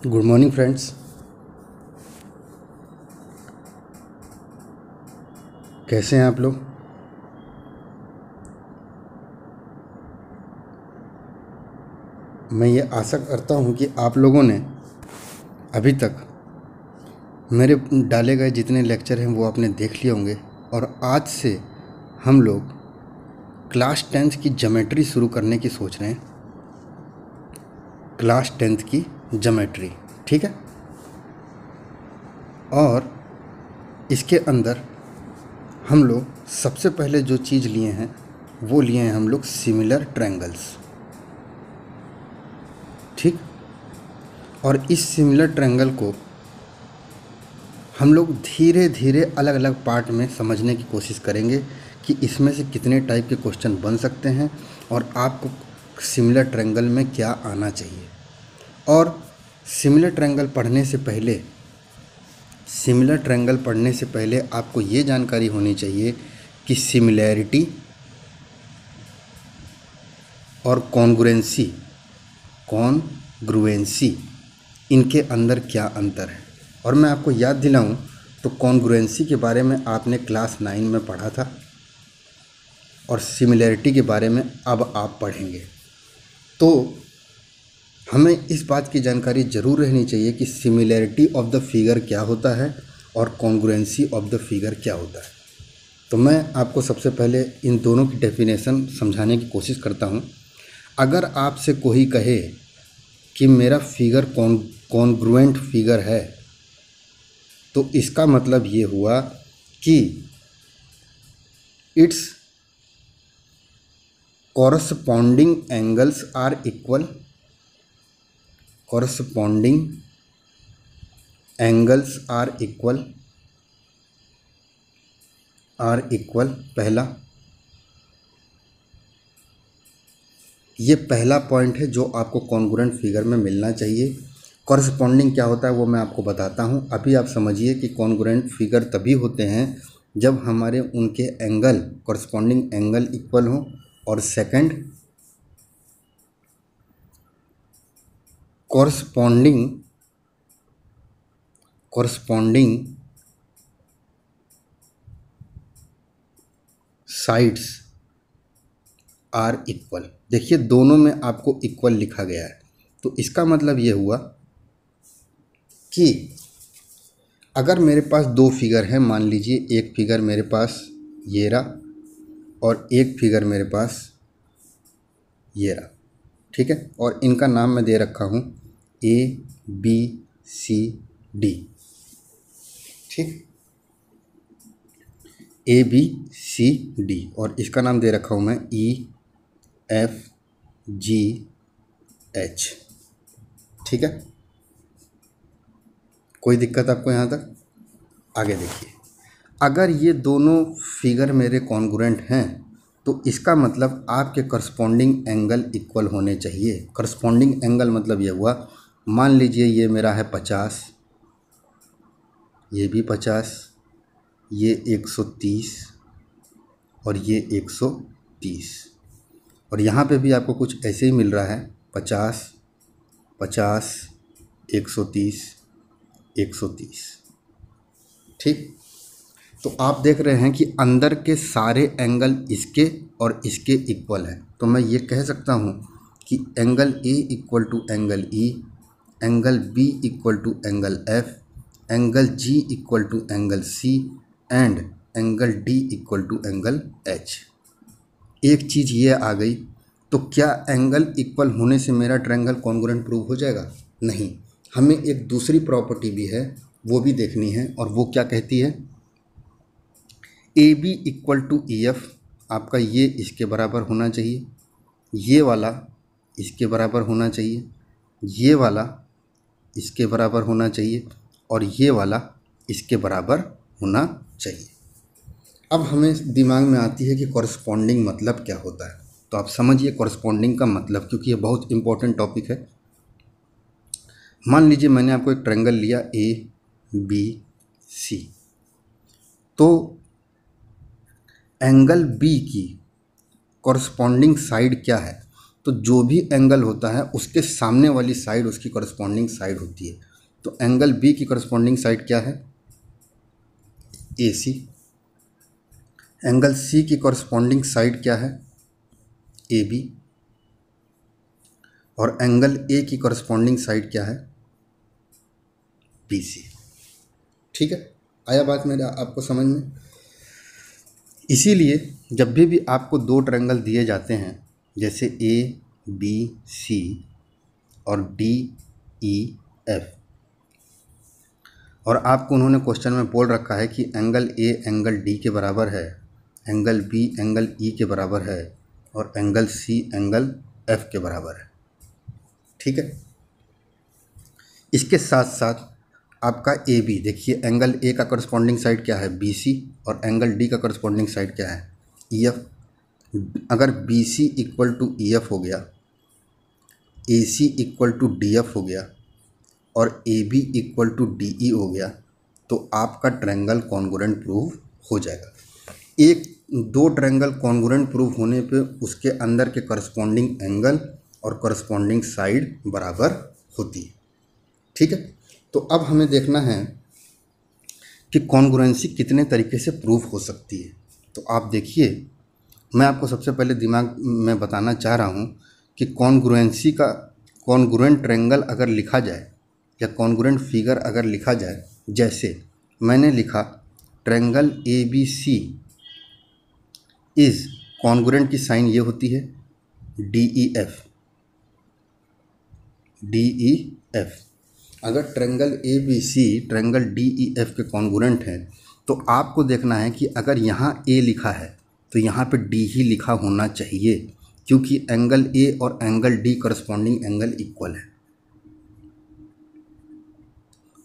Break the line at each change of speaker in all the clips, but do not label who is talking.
Good morning friends. कैसे हैं आप लोग? मैं ये आशा करता हूँ कि आप लोगों ने अभी तक मेरे डाले गए जितने लेक्चर हैं वो आपने देख लिए होंगे। और आज से हम लोग क्लास 10th की ज्योमेट्री शुरू करने की सोच रहे हैं। क्लास 10th की ज्योमेट्री, ठीक है। और इसके अंदर हम लोग सबसे पहले जो चीज़ लिए हैं वो लिए हैं हम लोग सिमिलर ट्रायंगल्स, ठीक। और इस सिमिलर ट्रायंगल को हम लोग धीरे धीरे अलग अलग पार्ट में समझने की कोशिश करेंगे कि इसमें से कितने टाइप के क्वेश्चन बन सकते हैं और आपको सिमिलर ट्रायंगल में क्या आना चाहिए। और सिमिलर ट्रायंगल पढ़ने से पहले आपको ये जानकारी होनी चाहिए कि सिमिलैरिटी और कॉन्ग्रुएंसी इनके अंदर क्या अंतर है। और मैं आपको याद दिलाऊं तो कॉन्ग्रुएंसी के बारे में आपने क्लास 9 में पढ़ा था और सिमिलैरिटी के बारे में अब आप पढ़ेंगे। तो हमें इस बात की जानकारी ज़रूर रहनी चाहिए कि सिमिलैरिटी ऑफ द फिगर क्या होता है और कॉन्ग्रुएंसी ऑफ द फिगर क्या होता है। तो मैं आपको सबसे पहले इन दोनों की डेफिनेशन समझाने की कोशिश करता हूँ। अगर आपसे कोई कहे कि मेरा फिगर कॉन्ग्रुएंट फिगर है तो इसका मतलब ये हुआ कि it's corresponding angles are equal. पहला, ये पहला पॉइंट है जो आपको कॉन्ग्रुएंट फिगर में मिलना चाहिए। कॉरस्पॉन्डिंग क्या होता है वो मैं आपको बताता हूँ। अभी आप समझिए कि कॉन्ग्रुएंट फिगर तभी होते हैं जब हमारे उनके एंगल, कॉरस्पॉन्डिंग एंगल इक्वल हो। और second, corresponding sides are equal. देखिए दोनों में आपको इक्वल लिखा गया है, तो इसका मतलब ये हुआ कि अगर मेरे पास दो फिगर हैं, मान लीजिए एक फिगर मेरे पास ये रहा और एक फिगर मेरे पास ये रहा, ठीक है। और इनका नाम मैं दे रखा हूँ ABCD, ठीक। ABCD और इसका नाम दे रखा हूँ मैं EFGH, ठीक है। कोई दिक्कत आपको यहाँ तक? आगे देखिए, अगर ये दोनों फिगर मेरे कॉन्ग्रुएंट हैं तो इसका मतलब आपके करस्पॉन्डिंग एंगल इक्वल होने चाहिए। करस्पॉन्डिंग एंगल मतलब ये हुआ, मान लीजिए ये मेरा है 50, ये भी 50, ये 130 और ये 130। और यहाँ पे भी आपको कुछ ऐसे ही मिल रहा है 50, 50, 130, 130, ठीक। तो आप देख रहे हैं कि अंदर के सारे एंगल इसके और इसके इक्वल है। तो मैं ये कह सकता हूँ कि angle A equal to angle E, angle B equal to angle F, angle G equal to angle C and angle D equal to angle H। एक चीज़ ये आ गई, तो क्या एंगल इक्वल होने से मेरा ट्रायंगल कॉन्ग्रुएंट प्रूव हो जाएगा? नहीं, हमें एक दूसरी प्रॉपर्टी भी है, वो भी देखनी है। और वो क्या कहती है? AB इक्वल टू EF, आपका ये इसके बराबर होना चाहिए, ये वाला इसके बराबर होना चाहिए, ये वाला इसके बराबर होना चाहिए और ये वाला इसके बराबर होना चाहिए। अब हमें दिमाग में आती है कि कॉरस्पॉन्डिंग मतलब क्या होता है। तो आप समझिए कॉरस्पॉन्डिंग का मतलब, क्योंकि ये बहुत इंपॉर्टेंट टॉपिक है। मान लीजिए मैंने आपको एक ट्रायंगल लिया ABC, तो एंगल B की कॉरस्पॉन्डिंग साइड क्या है? तो जो भी एंगल होता है उसके सामने वाली साइड उसकी करस्पॉन्डिंग साइड होती है। तो एंगल बी की करस्पॉन्डिंग साइड क्या है? AC। एंगल सी की करस्पॉन्डिंग साइड क्या है? AB। और एंगल ए की करस्पॉन्डिंग साइड क्या है? BC। ठीक है, आया बात मेरा आपको समझ में? इसीलिए जब भी आपको दो ट्रायंगल दिए जाते हैं, जैसे ABC और DEF, और आपको उन्होंने क्वेश्चन में बोल रखा है कि एंगल ए एंगल डी के बराबर है, एंगल बी एंगल ई के बराबर है, और एंगल सी एंगल एफ के बराबर है। ठीक है, इसके साथ साथ आपका ए बी, देखिए एंगल ए का करस्पॉन्डिंग साइड क्या है? BC, और एंगल डी का करस्पॉन्डिंग साइड क्या है? EF। अगर BC इक्वल टू EF हो गया, AC इक्वल टू DF हो गया, और AB इक्वल टू DE हो गया, तो आपका ट्रायंगल कॉन्ग्रुएंट प्रूव हो जाएगा। एक दो ट्रायंगल कॉन्ग्रुएंट प्रूव होने पे उसके अंदर के करस्पॉन्डिंग एंगल और करस्पॉन्डिंग साइड बराबर होती है। ठीक है, तो अब हमें देखना है कि कॉन्ग्रुएंसी कितने तरीके से प्रूव हो सकती है। तो आप देखिए, मैं आपको सबसे पहले दिमाग में बताना चाह रहा हूँ कि कॉन्ग्रुएंसी का कॉन्ग्रुएंट ट्रायंगल अगर लिखा जाए या कॉन्ग्रुएंट फिगर अगर लिखा जाए, जैसे मैंने लिखा ट्रायंगल ABC इज कॉन्ग्रुएंट की साइन ये होती है DEF। अगर ट्रायंगल ABC ट्रायंगल DEF के कॉन्ग्रुएंट है, तो आपको देखना है कि अगर यहाँ A लिखा है तो यहाँ पे D ही लिखा होना चाहिए, क्योंकि एंगल A और angle D corresponding angle equal है।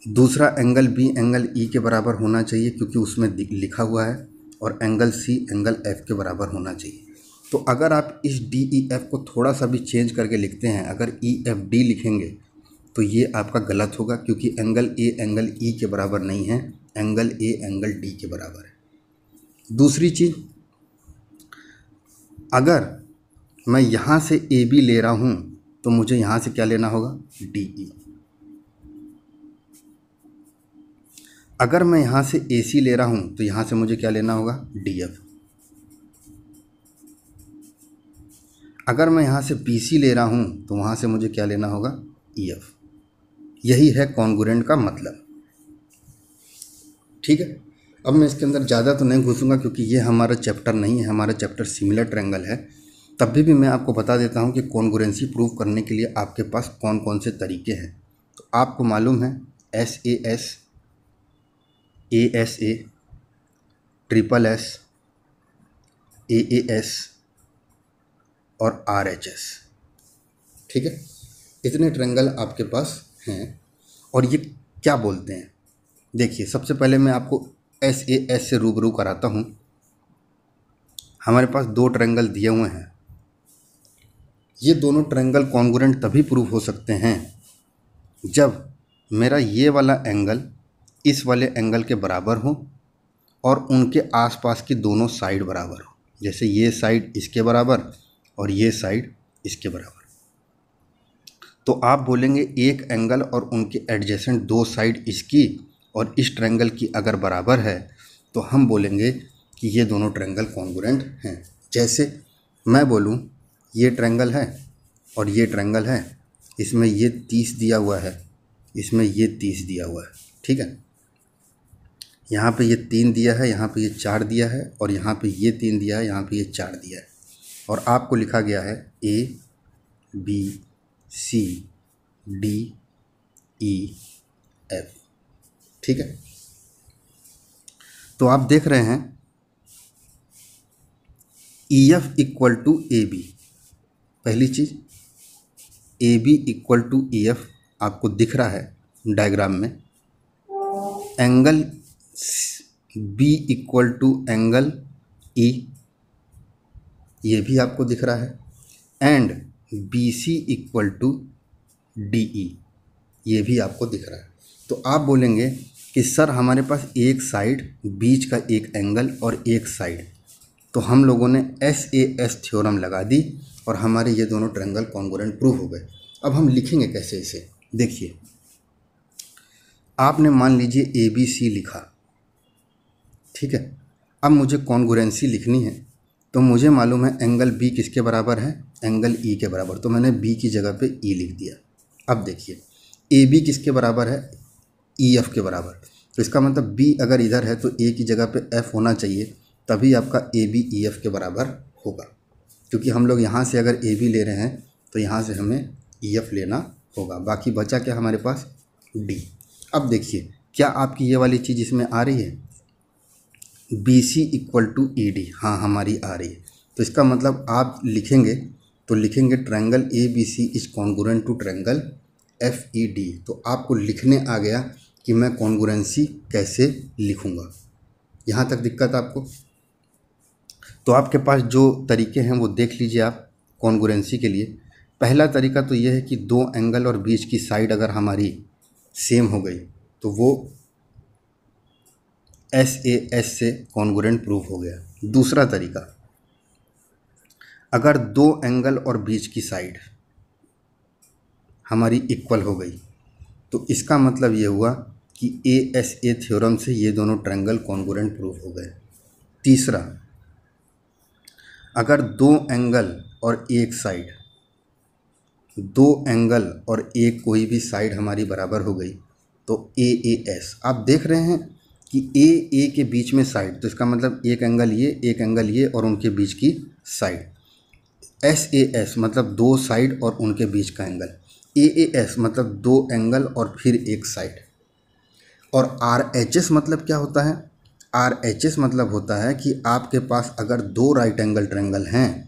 दूसरा एंगल B एंगल E के बराबर होना चाहिए, क्योंकि उसमें लिखा हुआ है, और एंगल C एंगल F के बराबर होना चाहिए। तो अगर आप इस DEF को थोड़ा सा भी चेंज करके लिखते हैं, अगर EFD लिखेंगे तो ये आपका गलत होगा, क्योंकि एंगल A एंगल E के बराबर नहीं है, एंगल A एंगल D के बराबर है। दूसरी चीज़, अगर मैं यहाँ से AB ले रहा हूँ तो मुझे यहाँ से क्या लेना होगा? DE। अगर मैं यहाँ से AC ले रहा हूँ तो यहाँ से मुझे क्या लेना होगा? DF। अगर मैं यहाँ से BC ले रहा हूँ तो वहाँ से मुझे क्या लेना होगा? EF। यही है कॉन्ग्रुएंट का मतलब। ठीक है, अब मैं इसके अंदर ज़्यादा तो नहीं घुसूंगा, क्योंकि ये हमारा चैप्टर नहीं है, हमारा चैप्टर सिमिलर ट्रायंगल है। तब भी मैं आपको बता देता हूँ कि कॉन्ग्रुएंसी प्रूव करने के लिए आपके पास कौन कौन से तरीके हैं। तो आपको मालूम है SAS, ASA, SSS, AAS और RHS। ठीक है, इतने ट्रायंगल आपके पास हैं। और ये क्या बोलते हैं? देखिए, सबसे पहले मैं आपको SAS से रूबरू कराता हूँ। हमारे पास दो ट्रायंगल दिए हुए हैं। ये दोनों ट्रायंगल कॉन्ग्रुएंट तभी प्रूव हो सकते हैं जब मेरा ये वाला एंगल इस वाले एंगल के बराबर हो और उनके आसपास की दोनों साइड बराबर हो। जैसे ये साइड इसके बराबर और ये साइड इसके बराबर। तो आप बोलेंगे एक एंगल और उनके एडजेसेंट दो साइड इसकी और इस ट्रायंगल की अगर बराबर है, तो हम बोलेंगे कि ये दोनों ट्रायंगल कॉन्ग्रुएंट हैं। जैसे मैं बोलूँ ये ट्रायंगल है और ये ट्रायंगल है, इसमें ये 30 दिया हुआ है, इसमें ये 30 दिया हुआ है। ठीक है, यहाँ पे ये 3 दिया है, यहाँ पे ये 4 दिया है, और यहाँ पे ये 3 दिया है, यहाँ पे ये 4 दिया है, और आपको लिखा गया है A B C D E F। ठीक है, तो आप देख रहे हैं EF इक्वल टू AB। पहली चीज़, AB इक्वल टू EF आपको दिख रहा है डायग्राम में। Angle B equal to angle E, ये भी आपको दिख रहा है। And BC equal to DE, ये भी आपको दिख रहा है। तो आप बोलेंगे कि सर हमारे पास एक साइड, बीच का एक एंगल और एक साइड, तो हम लोगों ने SAS थ्योरम लगा दी और हमारे ये दोनों ट्रायंगल कॉन्ग्रुएंट प्रूव हो गए। अब हम लिखेंगे कैसे इसे, देखिए आपने मान लीजिए ABC लिखा, ठीक है। अब मुझे कॉन्ग्रुएंसी लिखनी है, तो मुझे मालूम है एंगल B किसके बराबर है, एंगल E के बराबर, तो मैंने B की जगह पे E लिख दिया। अब देखिए AB किसके बराबर है, EF के बराबर, तो इसका मतलब B अगर इधर है तो A की जगह पे F होना चाहिए, तभी आपका AB EF के बराबर होगा। क्योंकि हम लोग यहाँ से अगर AB ले रहे हैं तो यहाँ से हमें EF लेना होगा। बाकी बचा क्या हमारे पास, D। अब देखिए क्या आपकी ये वाली चीज़ इसमें आ रही है, BC इक्वल टू ED, हाँ हमारी आ रही है। तो इसका मतलब आप लिखेंगे तो लिखेंगे triangle ABC is congruent to triangle FED। तो आपको लिखने आ गया कि मैं कॉन्ग्रुएंसी कैसे लिखूँगा। यहाँ तक दिक्कत आपको? तो आपके पास जो तरीके हैं वो देख लीजिए आप कॉन्ग्रुएंसी के लिए। पहला तरीका तो ये है कि दो एंगल और बीच की साइड अगर हमारी सेम हो गई तो वो SAS से कॉन्ग्रुएंट प्रूव हो गया। दूसरा तरीका, अगर दो एंगल और बीच की साइड हमारी इक्वल हो गई तो इसका मतलब ये हुआ कि ASA थ्योरम से ये दोनों ट्रायंगल कॉन्ग्रुएंट प्रूव हो गए। तीसरा, अगर दो एंगल और एक साइड, दो एंगल और एक कोई भी साइड हमारी बराबर हो गई तो AAS, आप देख रहे हैं कि A के बीच में साइड, तो इसका मतलब एक एंगल ये और उनके बीच की साइड। SAS मतलब दो साइड और उनके बीच का एंगल। AAS मतलब दो एंगल और फिर एक साइड। और RHS मतलब क्या होता है, RHS मतलब होता है कि आपके पास अगर दो राइट एंगल ट्रायंगल हैं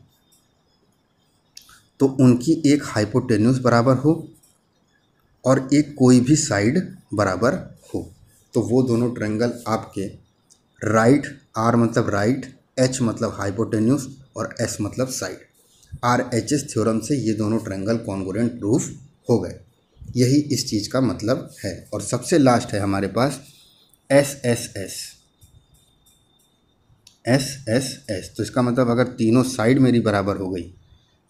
तो उनकी एक हाइपोटेन्यूज बराबर हो और एक कोई भी साइड बराबर हो, तो वो दोनों ट्रायंगल आपके राइट, R मतलब राइट, H मतलब हाइपोटेन्यूज और S मतलब साइड, RHS थ्योरम से ये दोनों ट्रायंगल कॉन्ग्रुएंट प्रूफ हो गए। यही इस चीज़ का मतलब है। और सबसे लास्ट है हमारे पास SSS। तो इसका मतलब अगर तीनों साइड मेरी बराबर हो गई,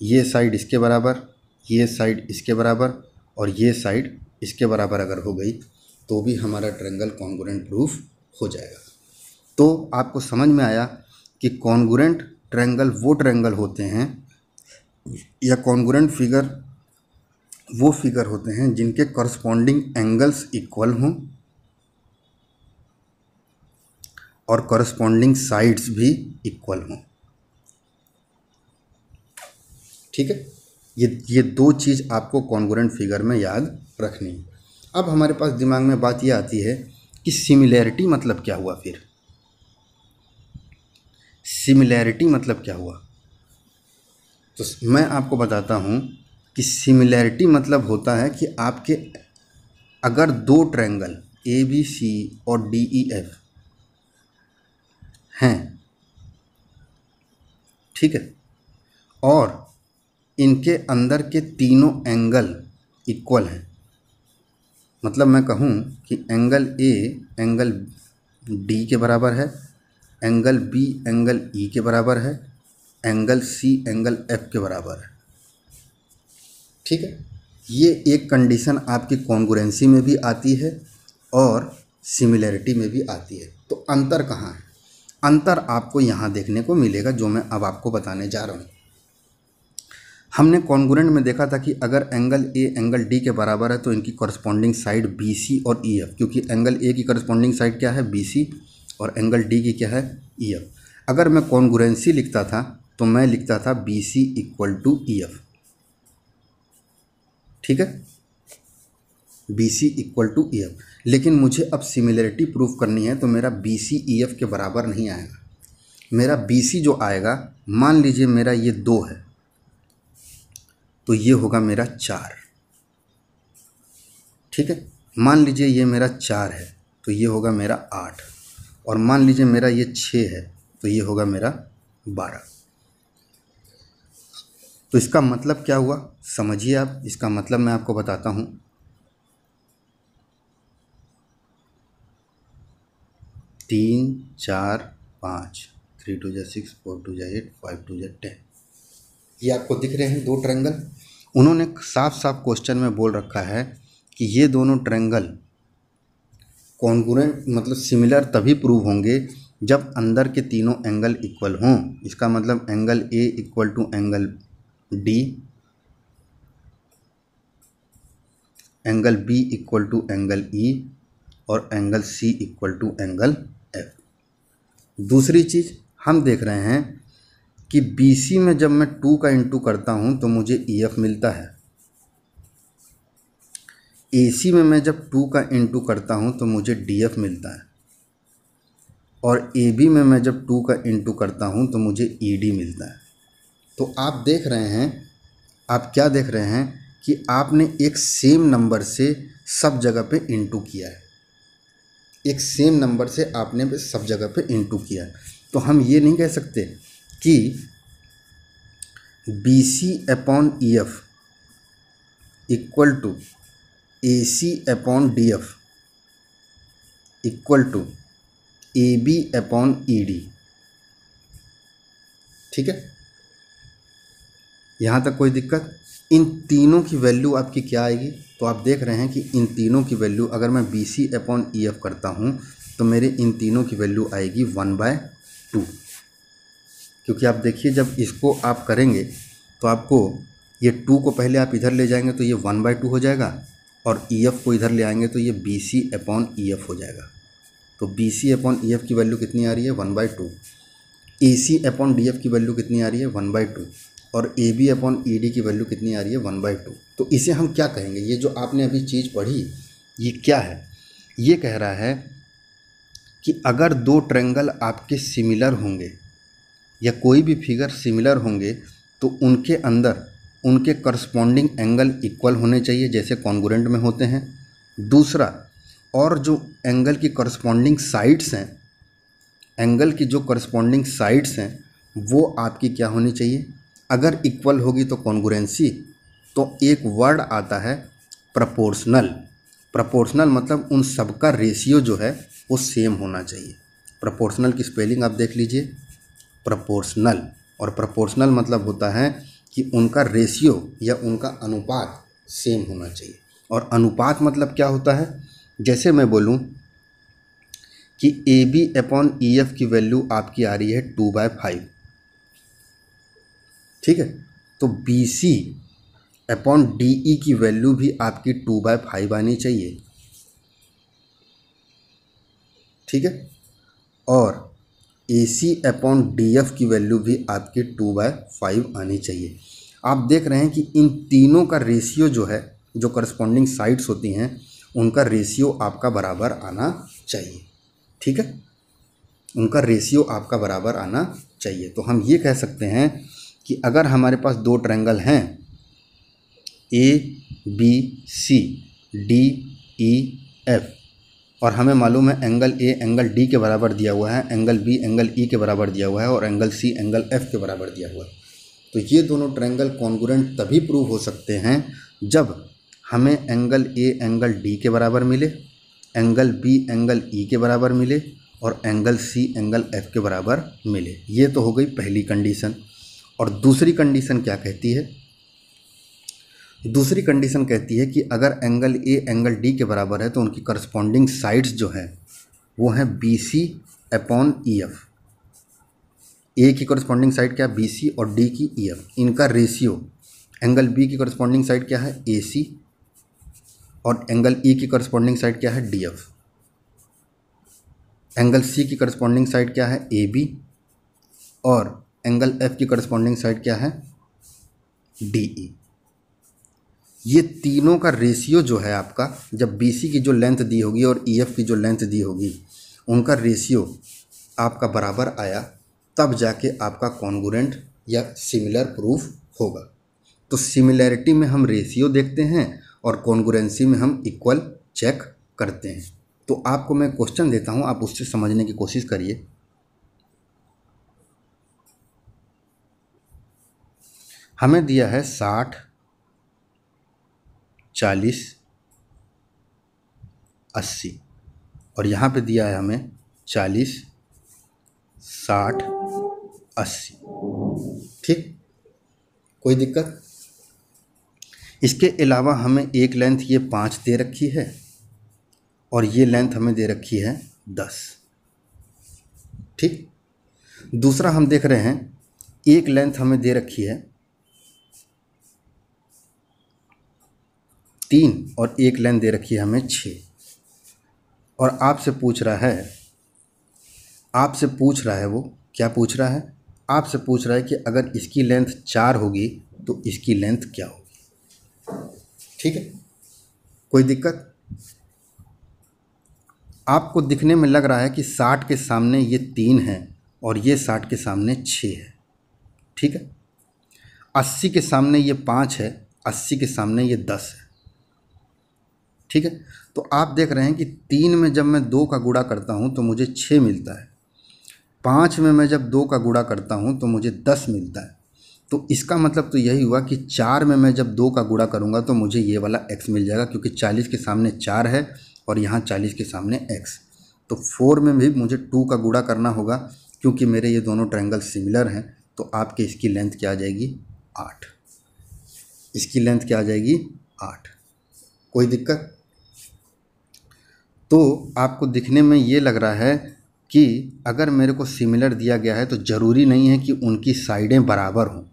ये साइड इसके बराबर, ये साइड इसके बराबर और ये साइड इसके बराबर अगर हो गई तो भी हमारा ट्रायंगल कॉन्ग्रुएंट प्रूफ हो जाएगा। तो आपको समझ में आया कि कॉन्ग्रुएंट ट्रायंगल वो ट्रायंगल होते हैं या कॉन्ग्रुएंट फिगर वो फिगर होते हैं जिनके करस्पॉन्डिंग एंगल्स इक्वल हों और करस्पॉन्डिंग साइड्स भी इक्वल हों। ठीक है, ये दो चीज़ आपको कॉन्ग्रुएंट फिगर में याद रखनी है। अब हमारे पास दिमाग में बात ये आती है कि सिमिलैरिटी मतलब क्या हुआ। फिर सिमिलैरिटी मतलब क्या हुआ, तो मैं आपको बताता हूँ कि सिमिलैरिटी मतलब होता है कि आपके अगर दो ट्रायंगल ABC और DEF हैं, ठीक है, और इनके अंदर के तीनों एंगल इक्वल हैं, मतलब मैं कहूँ कि एंगल A एंगल D के बराबर है, एंगल B एंगल E के बराबर है, एंगल C एंगल F के बराबर है। ठीक है, ये एक कंडीशन आपकी कॉन्ग्रुएंसी में भी आती है और सिमिलैरिटी में भी आती है। तो अंतर कहाँ है? अंतर आपको यहाँ देखने को मिलेगा जो मैं अब आपको बताने जा रहा हूँ। हमने कॉन्ग्रुएंट में देखा था कि अगर एंगल A एंगल D के बराबर है तो इनकी कॉरस्पॉन्डिंग साइड BC और EF, क्योंकि एंगल A की कॉरस्पॉन्डिंग साइड क्या है, BC, और एंगल D की क्या है, EF। अगर मैं कॉन्ग्रुएंसी लिखता था तो मैं लिखता था BC इक्वल टू EF। ठीक है, BC इक्वल टू EF। लेकिन मुझे अब सिमिलरिटी प्रूफ करनी है तो मेरा BC EF के बराबर नहीं आएगा। मेरा BC जो आएगा, मान लीजिए मेरा ये 2 है तो ये होगा मेरा 4। ठीक है, मान लीजिए ये मेरा 4 है तो ये होगा मेरा 8, और मान लीजिए मेरा ये 6 है तो ये होगा मेरा 12। तो इसका मतलब क्या हुआ समझिए आप, इसका मतलब मैं आपको बताता हूँ। 3 4 5, 3 2 जा 6, 4 2 जा 8, 5 2 जा 10। ये आपको दिख रहे हैं दो ट्रायंगल। उन्होंने साफ साफ क्वेश्चन में बोल रखा है कि ये दोनों ट्रायंगल कॉन्ग्रुएंट मतलब सिमिलर तभी प्रूव होंगे जब अंदर के तीनों एंगल इक्वल हों। इसका मतलब angle A equal to angle D, angle B equal to angle E और angle C equal to angle F. दूसरी चीज़ हम देख रहे हैं कि BC में जब मैं 2 का इंटू करता हूं तो मुझे EF मिलता है। AC में मैं जब 2 का इंटू करता हूं तो मुझे DF मिलता है। और AB में मैं जब 2 का इंटू करता हूं तो मुझे ED मिलता है। तो आप देख रहे हैं, आप क्या देख रहे हैं कि आपने एक सेम नंबर से सब जगह पे इंटू किया है। एक सेम नंबर से आपने सब जगह पे इंटू किया है। तो हम ये नहीं कह सकते कि BC upon EF equal to AC upon DF equal to AB upon ED। ठीक है, यहाँ तक कोई दिक्कत? इन तीनों की वैल्यू आपकी क्या आएगी? तो आप देख रहे हैं कि इन तीनों की वैल्यू अगर मैं BC अपॉन EF करता हूँ तो मेरे इन तीनों की वैल्यू आएगी 1/2। क्योंकि आप देखिए जब इसको आप करेंगे तो आपको ये 2 को पहले आप इधर ले जाएंगे तो ये 1/2 हो जाएगा और EF को इधर ले आएंगे तो ये BC अपॉन EF हो जाएगा। तो BC अपॉन EF की वैल्यू कितनी आ रही है? 1/2। AC अपॉन DF की वैल्यू कितनी आ रही है? 1/2। और AB अपॉन ED की वैल्यू कितनी आ रही है? 1/2। तो इसे हम क्या कहेंगे? ये जो आपने अभी चीज़ पढ़ी ये क्या है? ये कह रहा है कि अगर दो ट्रायंगल आपके सिमिलर होंगे या कोई भी फिगर सिमिलर होंगे तो उनके अंदर उनके करस्पॉन्डिंग एंगल इक्वल होने चाहिए जैसे कॉन्ग्रुएंट में होते हैं। दूसरा, और जो एंगल की करस्पॉन्डिंग साइड्स हैं, एंगल की जो करस्पॉन्डिंग साइड्स हैं वो आपकी क्या होनी चाहिए? अगर इक्वल होगी तो कॉन्ग्रुएंसी। तो एक वर्ड आता है प्रपोर्शनल। प्रपोर्शनल मतलब उन सब का रेशियो जो है वो सेम होना चाहिए। प्रपोर्शनल की स्पेलिंग आप देख लीजिए, प्रपोर्शनल। और प्रपोर्शनल मतलब होता है कि उनका रेशियो या उनका अनुपात सेम होना चाहिए। और अनुपात मतलब क्या होता है? जैसे मैं बोलूं कि AB अपॉन EF की वैल्यू आपकी आ रही है 2/5। ठीक है, तो BC अपॉन DE की वैल्यू भी आपकी 2/5 आनी चाहिए। ठीक है, और AC अपॉन DF की वैल्यू भी आपकी 2/5 आनी चाहिए। आप देख रहे हैं कि इन तीनों का रेशियो जो है, जो करस्पॉन्डिंग साइड्स होती हैं उनका रेशियो आपका बराबर आना चाहिए। ठीक है, उनका रेशियो आपका बराबर आना चाहिए। तो हम ये कह सकते हैं कि अगर हमारे पास दो ट्रायंगल हैं ABC DEF और हमें मालूम है एंगल A एंगल D के बराबर दिया हुआ है, एंगल B एंगल E के बराबर दिया हुआ है और एंगल C एंगल F के बराबर दिया हुआ है, तो ये दोनों ट्रायंगल कॉन्ग्रुएंट तभी प्रूव हो सकते हैं जब हमें एंगल A एंगल D के बराबर मिले, एंगल B एंगल E के बराबर मिले और एंगल C एंगल F के बराबर मिले। ये तो हो गई पहली कंडीशन। और दूसरी कंडीशन क्या कहती है? दूसरी कंडीशन कहती है कि अगर एंगल A एंगल D के बराबर है तो उनकी करस्पॉन्डिंग साइड्स जो हैं वो हैं BC अपॉन EF। A की करस्पॉन्डिंग साइड क्या है? BC और D की EF। इनका रेशियो, एंगल B की करस्पॉन्डिंग साइड क्या है? AC और एंगल E की करस्पॉन्डिंग साइड क्या है? DF। एंगल C की करस्पॉन्डिंग साइड क्या है? AB और एंगल F की करस्पॉन्डिंग साइड क्या है? DE। ये तीनों का रेशियो जो है आपका, जब BC की जो लेंथ दी होगी और EF की जो लेंथ दी होगी उनका रेशियो आपका बराबर आया तब जाके आपका कॉन्ग्रुएंट या सिमिलर प्रूफ होगा। तो सिमिलैरिटी में हम रेशियो देखते हैं और कॉन्ग्रुएंसी में हम इक्वल चेक करते हैं। तो आपको मैं क्वेश्चन देता हूं, आप उससे समझने की कोशिश करिए। हमें दिया है 60 40 80 और यहाँ पे दिया है हमें 40 60 80। ठीक, कोई दिक्कत? इसके अलावा हमें एक लेंथ ये 5 दे रखी है और ये लेंथ हमें दे रखी है 10। ठीक। दूसरा हम देख रहे हैं, एक लेंथ हमें दे रखी है 3 और एक लेंथ दे रखी है हमें 6, और आपसे पूछ रहा है वो क्या पूछ रहा है? आपसे पूछ रहा है कि अगर इसकी लेंथ 4 होगी तो इसकी लेंथ क्या होगी। ठीक है, कोई दिक्कत? आपको दिखने में लग रहा है कि 60 के सामने ये 3 है और ये 60 के सामने 6 है। ठीक है, 80 के सामने ये 5 है, 80 के सामने ये 10 है। ठीक है, तो आप देख रहे हैं कि 3 में जब मैं 2 का गुणा करता हूँ तो मुझे 6 मिलता है, 5 में मैं जब 2 का गुणा करता हूँ तो मुझे 10 मिलता है। तो इसका मतलब तो यही हुआ कि 4 में मैं जब 2 का गुणा करूँगा तो मुझे ये वाला x मिल जाएगा, क्योंकि 40 के सामने 4 है और यहाँ 40 के सामने x। तो 4 में भी मुझे 2 का गुणा करना होगा, क्योंकि मेरे ये दोनों ट्रायंगल सिमिलर हैं। तो आपके इसकी लेंथ क्या आ जाएगी? 8। इसकी लेंथ क्या आ जाएगी? 8। कोई दिक्कत? तो आपको दिखने में ये लग रहा है कि अगर मेरे को सिमिलर दिया गया है तो ज़रूरी नहीं है कि उनकी साइडें बराबर हों।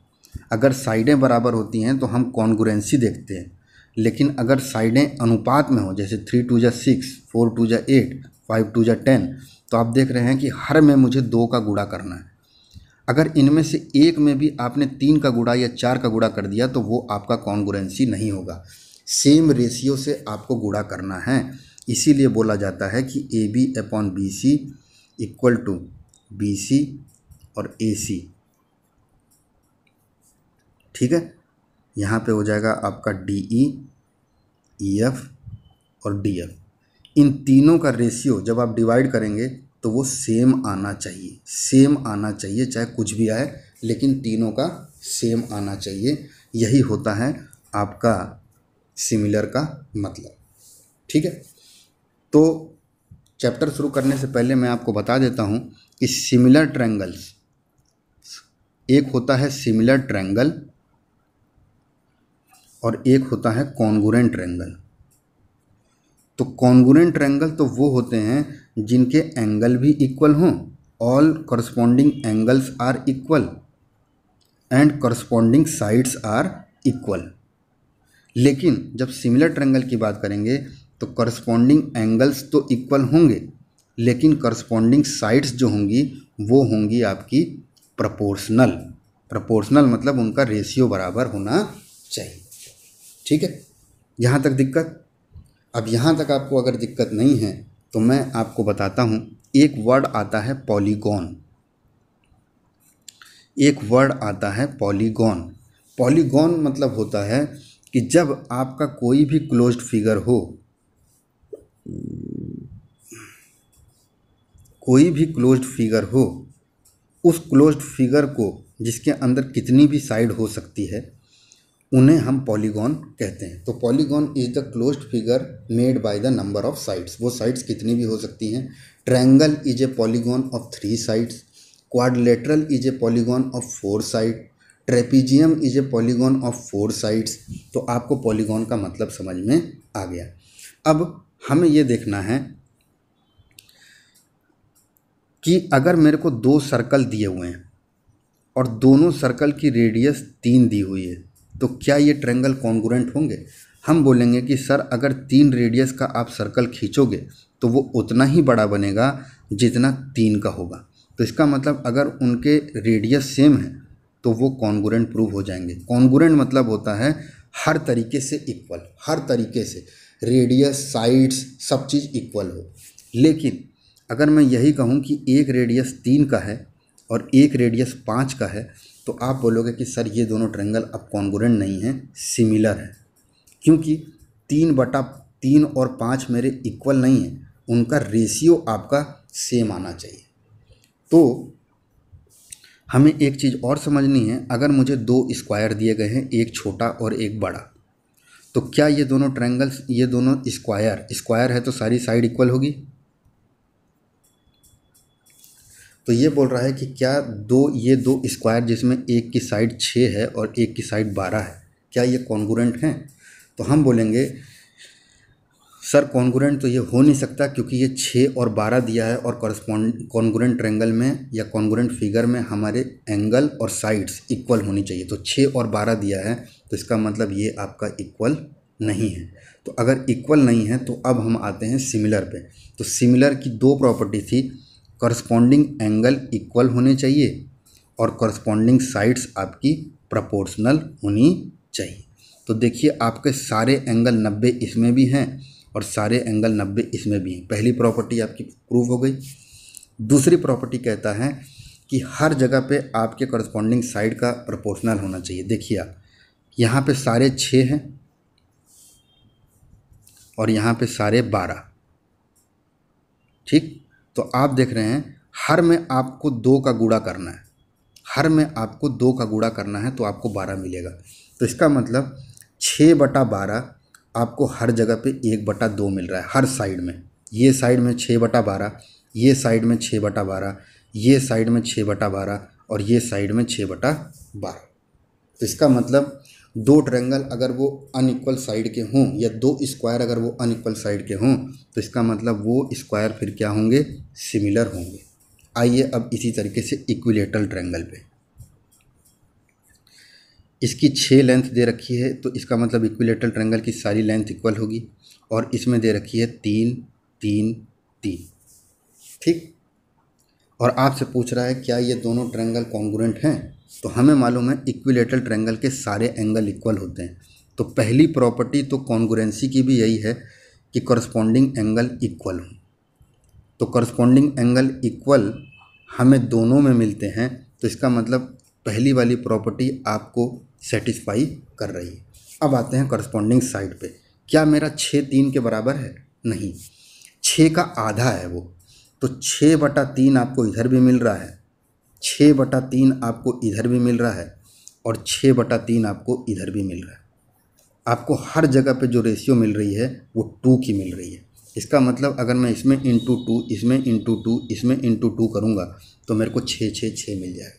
अगर साइडें बराबर होती हैं तो हम कॉन्ग्रुएंसी देखते हैं, लेकिन अगर साइडें अनुपात में हो, जैसे 3 2 जा 6, 4 2 जा 8, 5 2 जा 10, तो आप देख रहे हैं कि हर में मुझे 2 का गुणा करना है। अगर इनमें से एक में भी आपने 3 का गुणा या 4 का गुणा कर दिया तो वो आपका कॉन्ग्रुएंसी नहीं होगा। सेम रेशियो से आपको गुणा करना है। इसीलिए बोला जाता है कि AB/BC इक्वल टू BC और AC। ठीक है, यहाँ पे हो जाएगा आपका DE, EF और DF। इन तीनों का रेशियो जब आप डिवाइड करेंगे तो वो सेम आना चाहिए, सेम आना चाहिए, चाहे कुछ भी आए, लेकिन तीनों का सेम आना चाहिए। यही होता है आपका सिमिलर का मतलब। ठीक है, तो चैप्टर शुरू करने से पहले मैं आपको बता देता हूँ कि सिमिलर ट्रायंगल्स, एक होता है सिमिलर ट्रायंगल और एक होता है कॉन्ग्रुएंट ट्रायंगल। तो कॉन्ग्रुएंट ट्रायंगल तो वो होते हैं जिनके एंगल भी इक्वल हों, all corresponding angles are equal and corresponding sides are equal. लेकिन जब सिमिलर ट्रायंगल की बात करेंगे तो करस्पॉन्डिंग एंगल्स तो इक्वल होंगे, लेकिन करस्पॉन्डिंग साइड्स जो होंगी वो होंगी आपकी प्रोपोर्शनल। प्रोपोर्शनल मतलब उनका रेशियो बराबर होना चाहिए। ठीक है, यहाँ तक दिक्कत? अब यहाँ तक आपको अगर दिक्कत नहीं है तो मैं आपको बताता हूँ, एक वर्ड आता है पॉलीगॉन। एक वर्ड आता है पॉलीगॉन। पॉलीगॉन मतलब होता है कि जब आपका कोई भी क्लोज्ड फिगर हो, कोई भी क्लोज्ड फिगर हो, उस क्लोज्ड फिगर को जिसके अंदर कितनी भी साइड हो सकती है उन्हें हम पॉलीगॉन कहते हैं। तो polygon is the closed figure made by the number of sides. वो साइड्स कितनी भी हो सकती हैं। Triangle is a polygon of 3 sides, quadrilateral is a polygon of 4 side, trapezium is a polygon of 4 sides. तो आपको पॉलीगॉन का मतलब समझ में आ गया। अब हमें ये देखना है कि अगर मेरे को 2 सर्कल दिए हुए हैं और दोनों सर्कल की रेडियस 3 दी हुई है तो क्या ये ट्रायंगल कॉन्ग्रुएंट होंगे? हम बोलेंगे कि सर अगर 3 रेडियस का आप सर्कल खींचोगे तो वो उतना ही बड़ा बनेगा जितना 3 का होगा। तो इसका मतलब अगर उनके रेडियस सेम है तो वो कॉन्ग्रुएंट प्रूव हो जाएंगे। कॉन्ग्रुएंट मतलब होता है हर तरीके से इक्वल, हर तरीके से रेडियस, साइड्स, सब चीज़ इक्वल हो। लेकिन अगर मैं यही कहूँ कि एक रेडियस 3 का है और एक रेडियस 5 का है तो आप बोलोगे कि सर ये दोनों ट्रायंगल अब कॉन्ग्रुएंट नहीं है, सिमिलर है, क्योंकि 3/3 और 5 मेरे इक्वल नहीं है, उनका रेशियो आपका सेम आना चाहिए। तो हमें एक चीज़ और समझनी है, अगर मुझे 2 स्क्वायर दिए गए हैं, एक छोटा और एक बड़ा, तो क्या ये दोनों ट्रायंगल्स, ये दोनों स्क्वायर है तो सारी साइड इक्वल होगी? तो ये बोल रहा है कि क्या ये दो स्क्वायर जिसमें एक की साइड 6 है और एक की साइड 12 है, क्या ये कॉन्ग्रुएंट हैं? तो हम बोलेंगे सर कॉन्ग्रुएंट तो ये हो नहीं सकता, क्योंकि ये 6 और 12 दिया है और कॉन्ग्रुएंट ट्रायंगल में या कॉन्ग्रुएंट फिगर में हमारे एंगल और साइड्स इक्वल होनी चाहिए। तो 6 और 12 दिया है तो इसका मतलब ये आपका इक्वल नहीं है। तो अगर इक्वल नहीं है तो अब हम आते हैं सिमिलर पे। तो सिमिलर की दो प्रॉपर्टी थी, करस्पॉन्डिंग एंगल इक्वल होने चाहिए और करस्पॉन्डिंग साइड्स आपकी प्रोपोर्शनल होनी चाहिए। तो देखिए आपके सारे एंगल 90 इसमें भी हैं और सारे एंगल 90 इसमें भी हैं। पहली प्रॉपर्टी आपकी प्रूव हो गई। दूसरी प्रॉपर्टी कहता है कि हर जगह पे आपके करस्पॉन्डिंग साइड का प्रोपोर्शनल होना चाहिए। देखिए आप यहाँ पे सारे 6 हैं और यहाँ पे सारे 12, ठीक। तो आप देख रहे हैं हर में आपको 2 का गुणा करना है, हर में आपको 2 का गुणा करना है तो आपको 12 मिलेगा। तो इसका मतलब 6/12 आपको हर जगह पे 1/2 मिल रहा है हर साइड में। ये साइड में 6/12, ये साइड में 6/12, ये साइड में 6/12 और ये साइड में 6/12। तो इसका मतलब दो ट्रायंगल अगर वो अनइक्वल साइड के हों या दो स्क्वायर अगर वो अनइक्वल साइड के हों तो इसका मतलब वो स्क्वायर फिर क्या होंगे, सिमिलर होंगे। आइए अब इसी तरीके से इक्विलेटरल ट्रायंगल पे, इसकी 6 लेंथ दे रखी है तो इसका मतलब इक्विलेटरल ट्रायंगल की सारी लेंथ इक्वल होगी और इसमें दे रखी है 3 3 3, ठीक। और आपसे पूछ रहा है क्या ये दोनों ट्रायंगल कॉन्ग्रुएंट हैं? तो हमें मालूम है इक्विलेटरल ट्रायंगल के सारे एंगल इक्वल होते हैं। तो पहली प्रॉपर्टी तो कॉन्ग्रुएंसी की भी यही है कि करस्पॉन्डिंग एंगल इक्वल हो। तो करस्पॉन्डिंग एंगल इक्वल हमें दोनों में मिलते हैं तो इसका मतलब पहली वाली प्रॉपर्टी आपको सेटिस्फाई कर रही है। अब आते हैं करस्पॉन्डिंग साइड पे। क्या मेरा 6 3 के बराबर है? नहीं, 6 का आधा है वो। तो 6/3 आपको इधर भी मिल रहा है, 6/3 आपको इधर भी मिल रहा है और 6/3 आपको इधर भी मिल रहा है। आपको हर जगह पे जो रेशियो मिल रही है वो 2 की मिल रही है। इसका मतलब अगर मैं इसमें इंटू 2, इसमें इंटू 2, इसमें इंटू 2 करूँगा तो मेरे को 6 6 6 मिल जाएगा।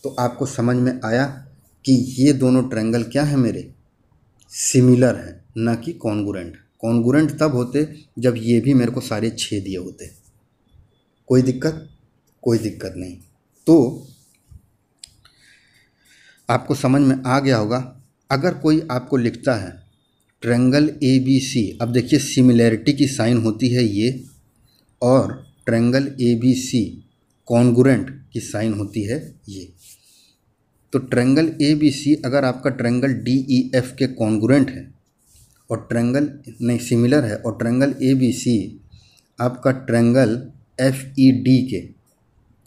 तो आपको समझ में आया कि ये दोनों ट्रायंगल क्या है मेरे, सिमिलर हैं, ना कि कॉन्ग्रुएंट। कॉन्ग्रुएंट तब होते जब ये भी मेरे को सारे 6 दिए होते। कोई दिक्कत? कोई दिक्कत नहीं। तो आपको समझ में आ गया होगा। अगर कोई आपको लिखता है ट्रायंगल ABC, अब देखिए सिमिलैरिटी की साइन होती है ये और ट्रायंगल ABC कॉन्ग्रुएंट की साइन होती है ये। तो ट्रायंगल ABC अगर आपका ट्रायंगल DEF के कॉन्ग्रुएंट है और ट्रायंगल नहीं सिमिलर है और ट्रायंगल ABC आपका ट्रायंगल FED के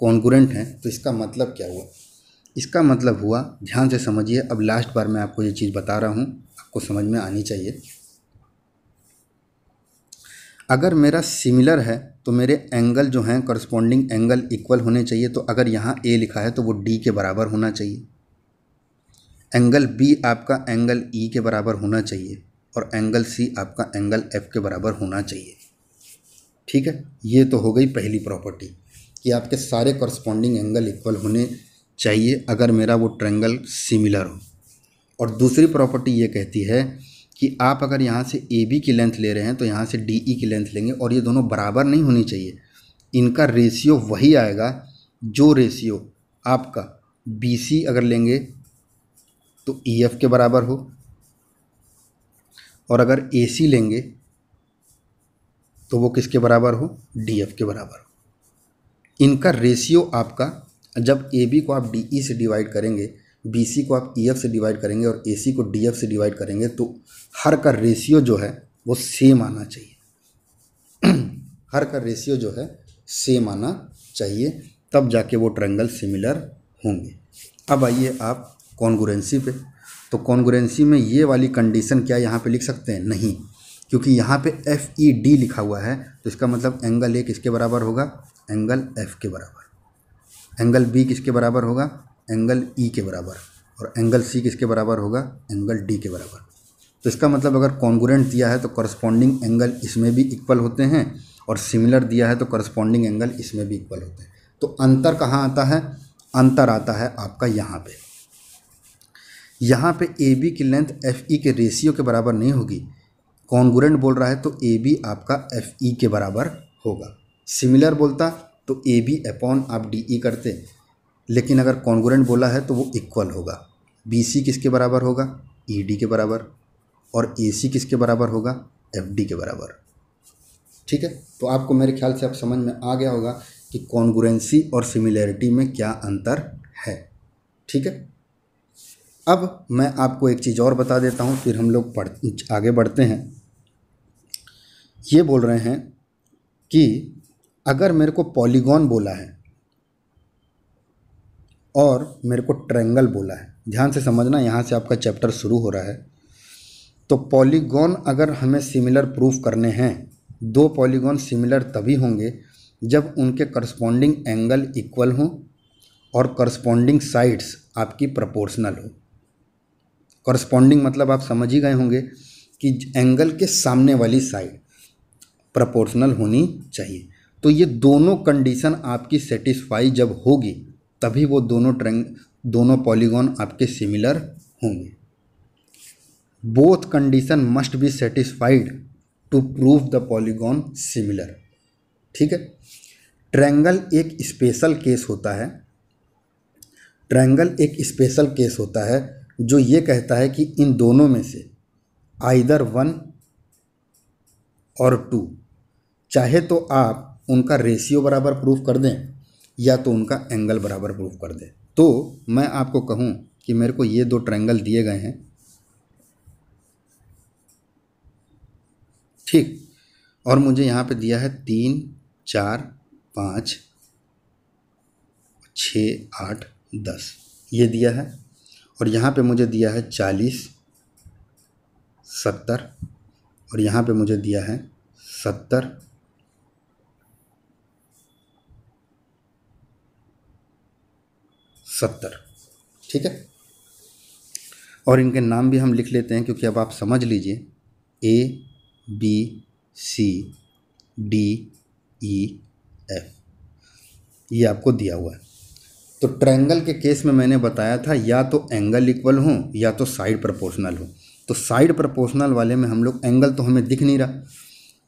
कॉन्ग्रुएंट हैं तो इसका मतलब क्या हुआ? इसका मतलब हुआ, ध्यान से समझिए, अब लास्ट बार मैं आपको ये चीज़ बता रहा हूँ, आपको समझ में आनी चाहिए। अगर मेरा सिमिलर है तो मेरे एंगल जो हैं करस्पॉन्डिंग एंगल इक्वल होने चाहिए। तो अगर यहाँ A लिखा है तो वो D के बराबर होना चाहिए। एंगल B आपका एंगल E के बराबर होना चाहिए और एंगल C आपका एंगल F के बराबर होना चाहिए, ठीक है। ये तो हो गई पहली प्रॉपर्टी कि आपके सारे करस्पॉन्डिंग एंगल इक्वल होने चाहिए अगर मेरा वो ट्रायंगल सिमिलर हो। और दूसरी प्रॉपर्टी ये कहती है कि आप अगर यहाँ से AB की लेंथ ले रहे हैं तो यहाँ से DE की लेंथ लेंगे और ये दोनों बराबर नहीं होनी चाहिए। इनका रेशियो वही आएगा जो रेशियो आपका BC अगर लेंगे तो EF के बराबर हो और अगर AC लेंगे तो वो किसके बराबर हो, DF के बराबर हो। इनका रेशियो आपका, जब AB को आप DE से डिवाइड करेंगे, BC को आप EF से डिवाइड करेंगे और AC को DF से डिवाइड करेंगे तो हर का रेशियो जो है वो सेम आना चाहिए। हर का रेशियो जो है सेम आना चाहिए, तब जाके वो ट्रायंगल सिमिलर होंगे। अब आइए आप कॉन्ग्रुएंसी पे। तो कॉन्ग्रुएंसी में ये वाली कंडीशन क्या यहाँ पे लिख सकते हैं? नहीं, क्योंकि यहाँ पे FED लिखा हुआ है तो इसका मतलब एंगल A किसके बराबर होगा, एंगल F के बराबर। एंगल B किसके बराबर होगा, एंगल E के बराबर। और एंगल C किसके बराबर होगा, एंगल D के बराबर। तो इसका मतलब अगर कॉन्ग्रुएंट दिया है तो करस्पॉन्डिंग एंगल इसमें भी इक्वल होते हैं और सिमिलर दिया है तो करस्पॉन्डिंग एंगल इसमें भी इक्वल होते हैं। तो अंतर कहाँ आता है? अंतर आता है आपका यहाँ पे। यहाँ पे ए बी की लेंथ एफ ई के रेशियो के बराबर नहीं होगी। कॉन्ग्रुएंट बोल रहा है तो ए बी आपका एफ ई के बराबर होगा। सिमिलर बोलता तो ए बी अपॉन आप डी ई करते, लेकिन अगर कॉन्ग्रुएंट बोला है तो वो इक्वल होगा। बी सी किसके बराबर होगा? ई डी के बराबर। और ए सी किसके बराबर होगा? एफ डी के बराबर। ठीक है, तो आपको मेरे ख्याल से अब समझ में आ गया होगा कि कॉन्ग्रुएंसी और सिमिलैरिटी में क्या अंतर है। ठीक है, अब मैं आपको एक चीज़ और बता देता हूँ, फिर हम लोग आगे बढ़ते हैं। ये बोल रहे हैं कि अगर मेरे को पॉलीगॉन बोला है और मेरे को ट्रायंगल बोला है, ध्यान से समझना, यहाँ से आपका चैप्टर शुरू हो रहा है। तो पॉलीगॉन अगर हमें सिमिलर प्रूफ करने हैं, दो पॉलीगॉन सिमिलर तभी होंगे जब उनके करस्पॉन्डिंग एंगल इक्वल हों और करस्पॉन्डिंग साइड्स आपकी प्रोपोर्शनल हो। करस्पॉन्डिंग मतलब आप समझ ही गए होंगे कि एंगल के सामने वाली साइड प्रोपोर्शनल होनी चाहिए। तो ये दोनों कंडीशन आपकी सेटिस्फाई जब होगी तभी वो दोनों पॉलीगॉन आपके सिमिलर होंगे। Both condition must be satisfied to prove the polygon similar. ठीक है, ट्रायंगल एक स्पेशल केस होता है। ट्रायंगल एक स्पेशल केस होता है जो ये कहता है कि इन दोनों में से आइदर 1 और 2, चाहे तो आप उनका रेशियो बराबर प्रूफ कर दें या तो उनका एंगल बराबर प्रूफ कर दें। तो मैं आपको कहूँ कि मेरे को ये दो ट्रायंगल दिए गए हैं, ठीक, और मुझे यहाँ पे दिया है 3, 4, 5, 6, 8, 10 ये दिया है, और यहाँ पे मुझे दिया है 40, 70, और यहाँ पे मुझे दिया है 70, 70। ठीक है, और इनके नाम भी हम लिख लेते हैं क्योंकि अब आप समझ लीजिए, A B C D E F ये आपको दिया हुआ है। तो ट्रायंगल के केस में मैंने बताया था या तो एंगल इक्वल हो या तो साइड प्रोपोर्शनल हो। तो साइड प्रोपोर्शनल वाले में हम लोग, एंगल तो हमें दिख नहीं रहा,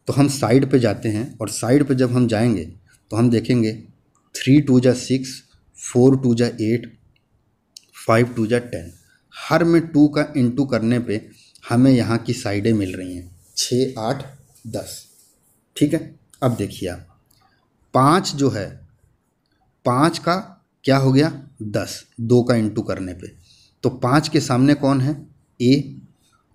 तो हम साइड पे जाते हैं, और साइड पे जब हम जाएंगे तो हम देखेंगे 3 2 जा 6, 4 2 जा 8, 5 2 जा 10, हर में 2 का इंटू करने पे हमें यहाँ की साइडें मिल रही हैं 6, 8, 10। ठीक है, अब देखिए आप 5 जो है, 5 का क्या हो गया 10, 2 का इंटू करने पे, तो 5 के सामने कौन है? ए,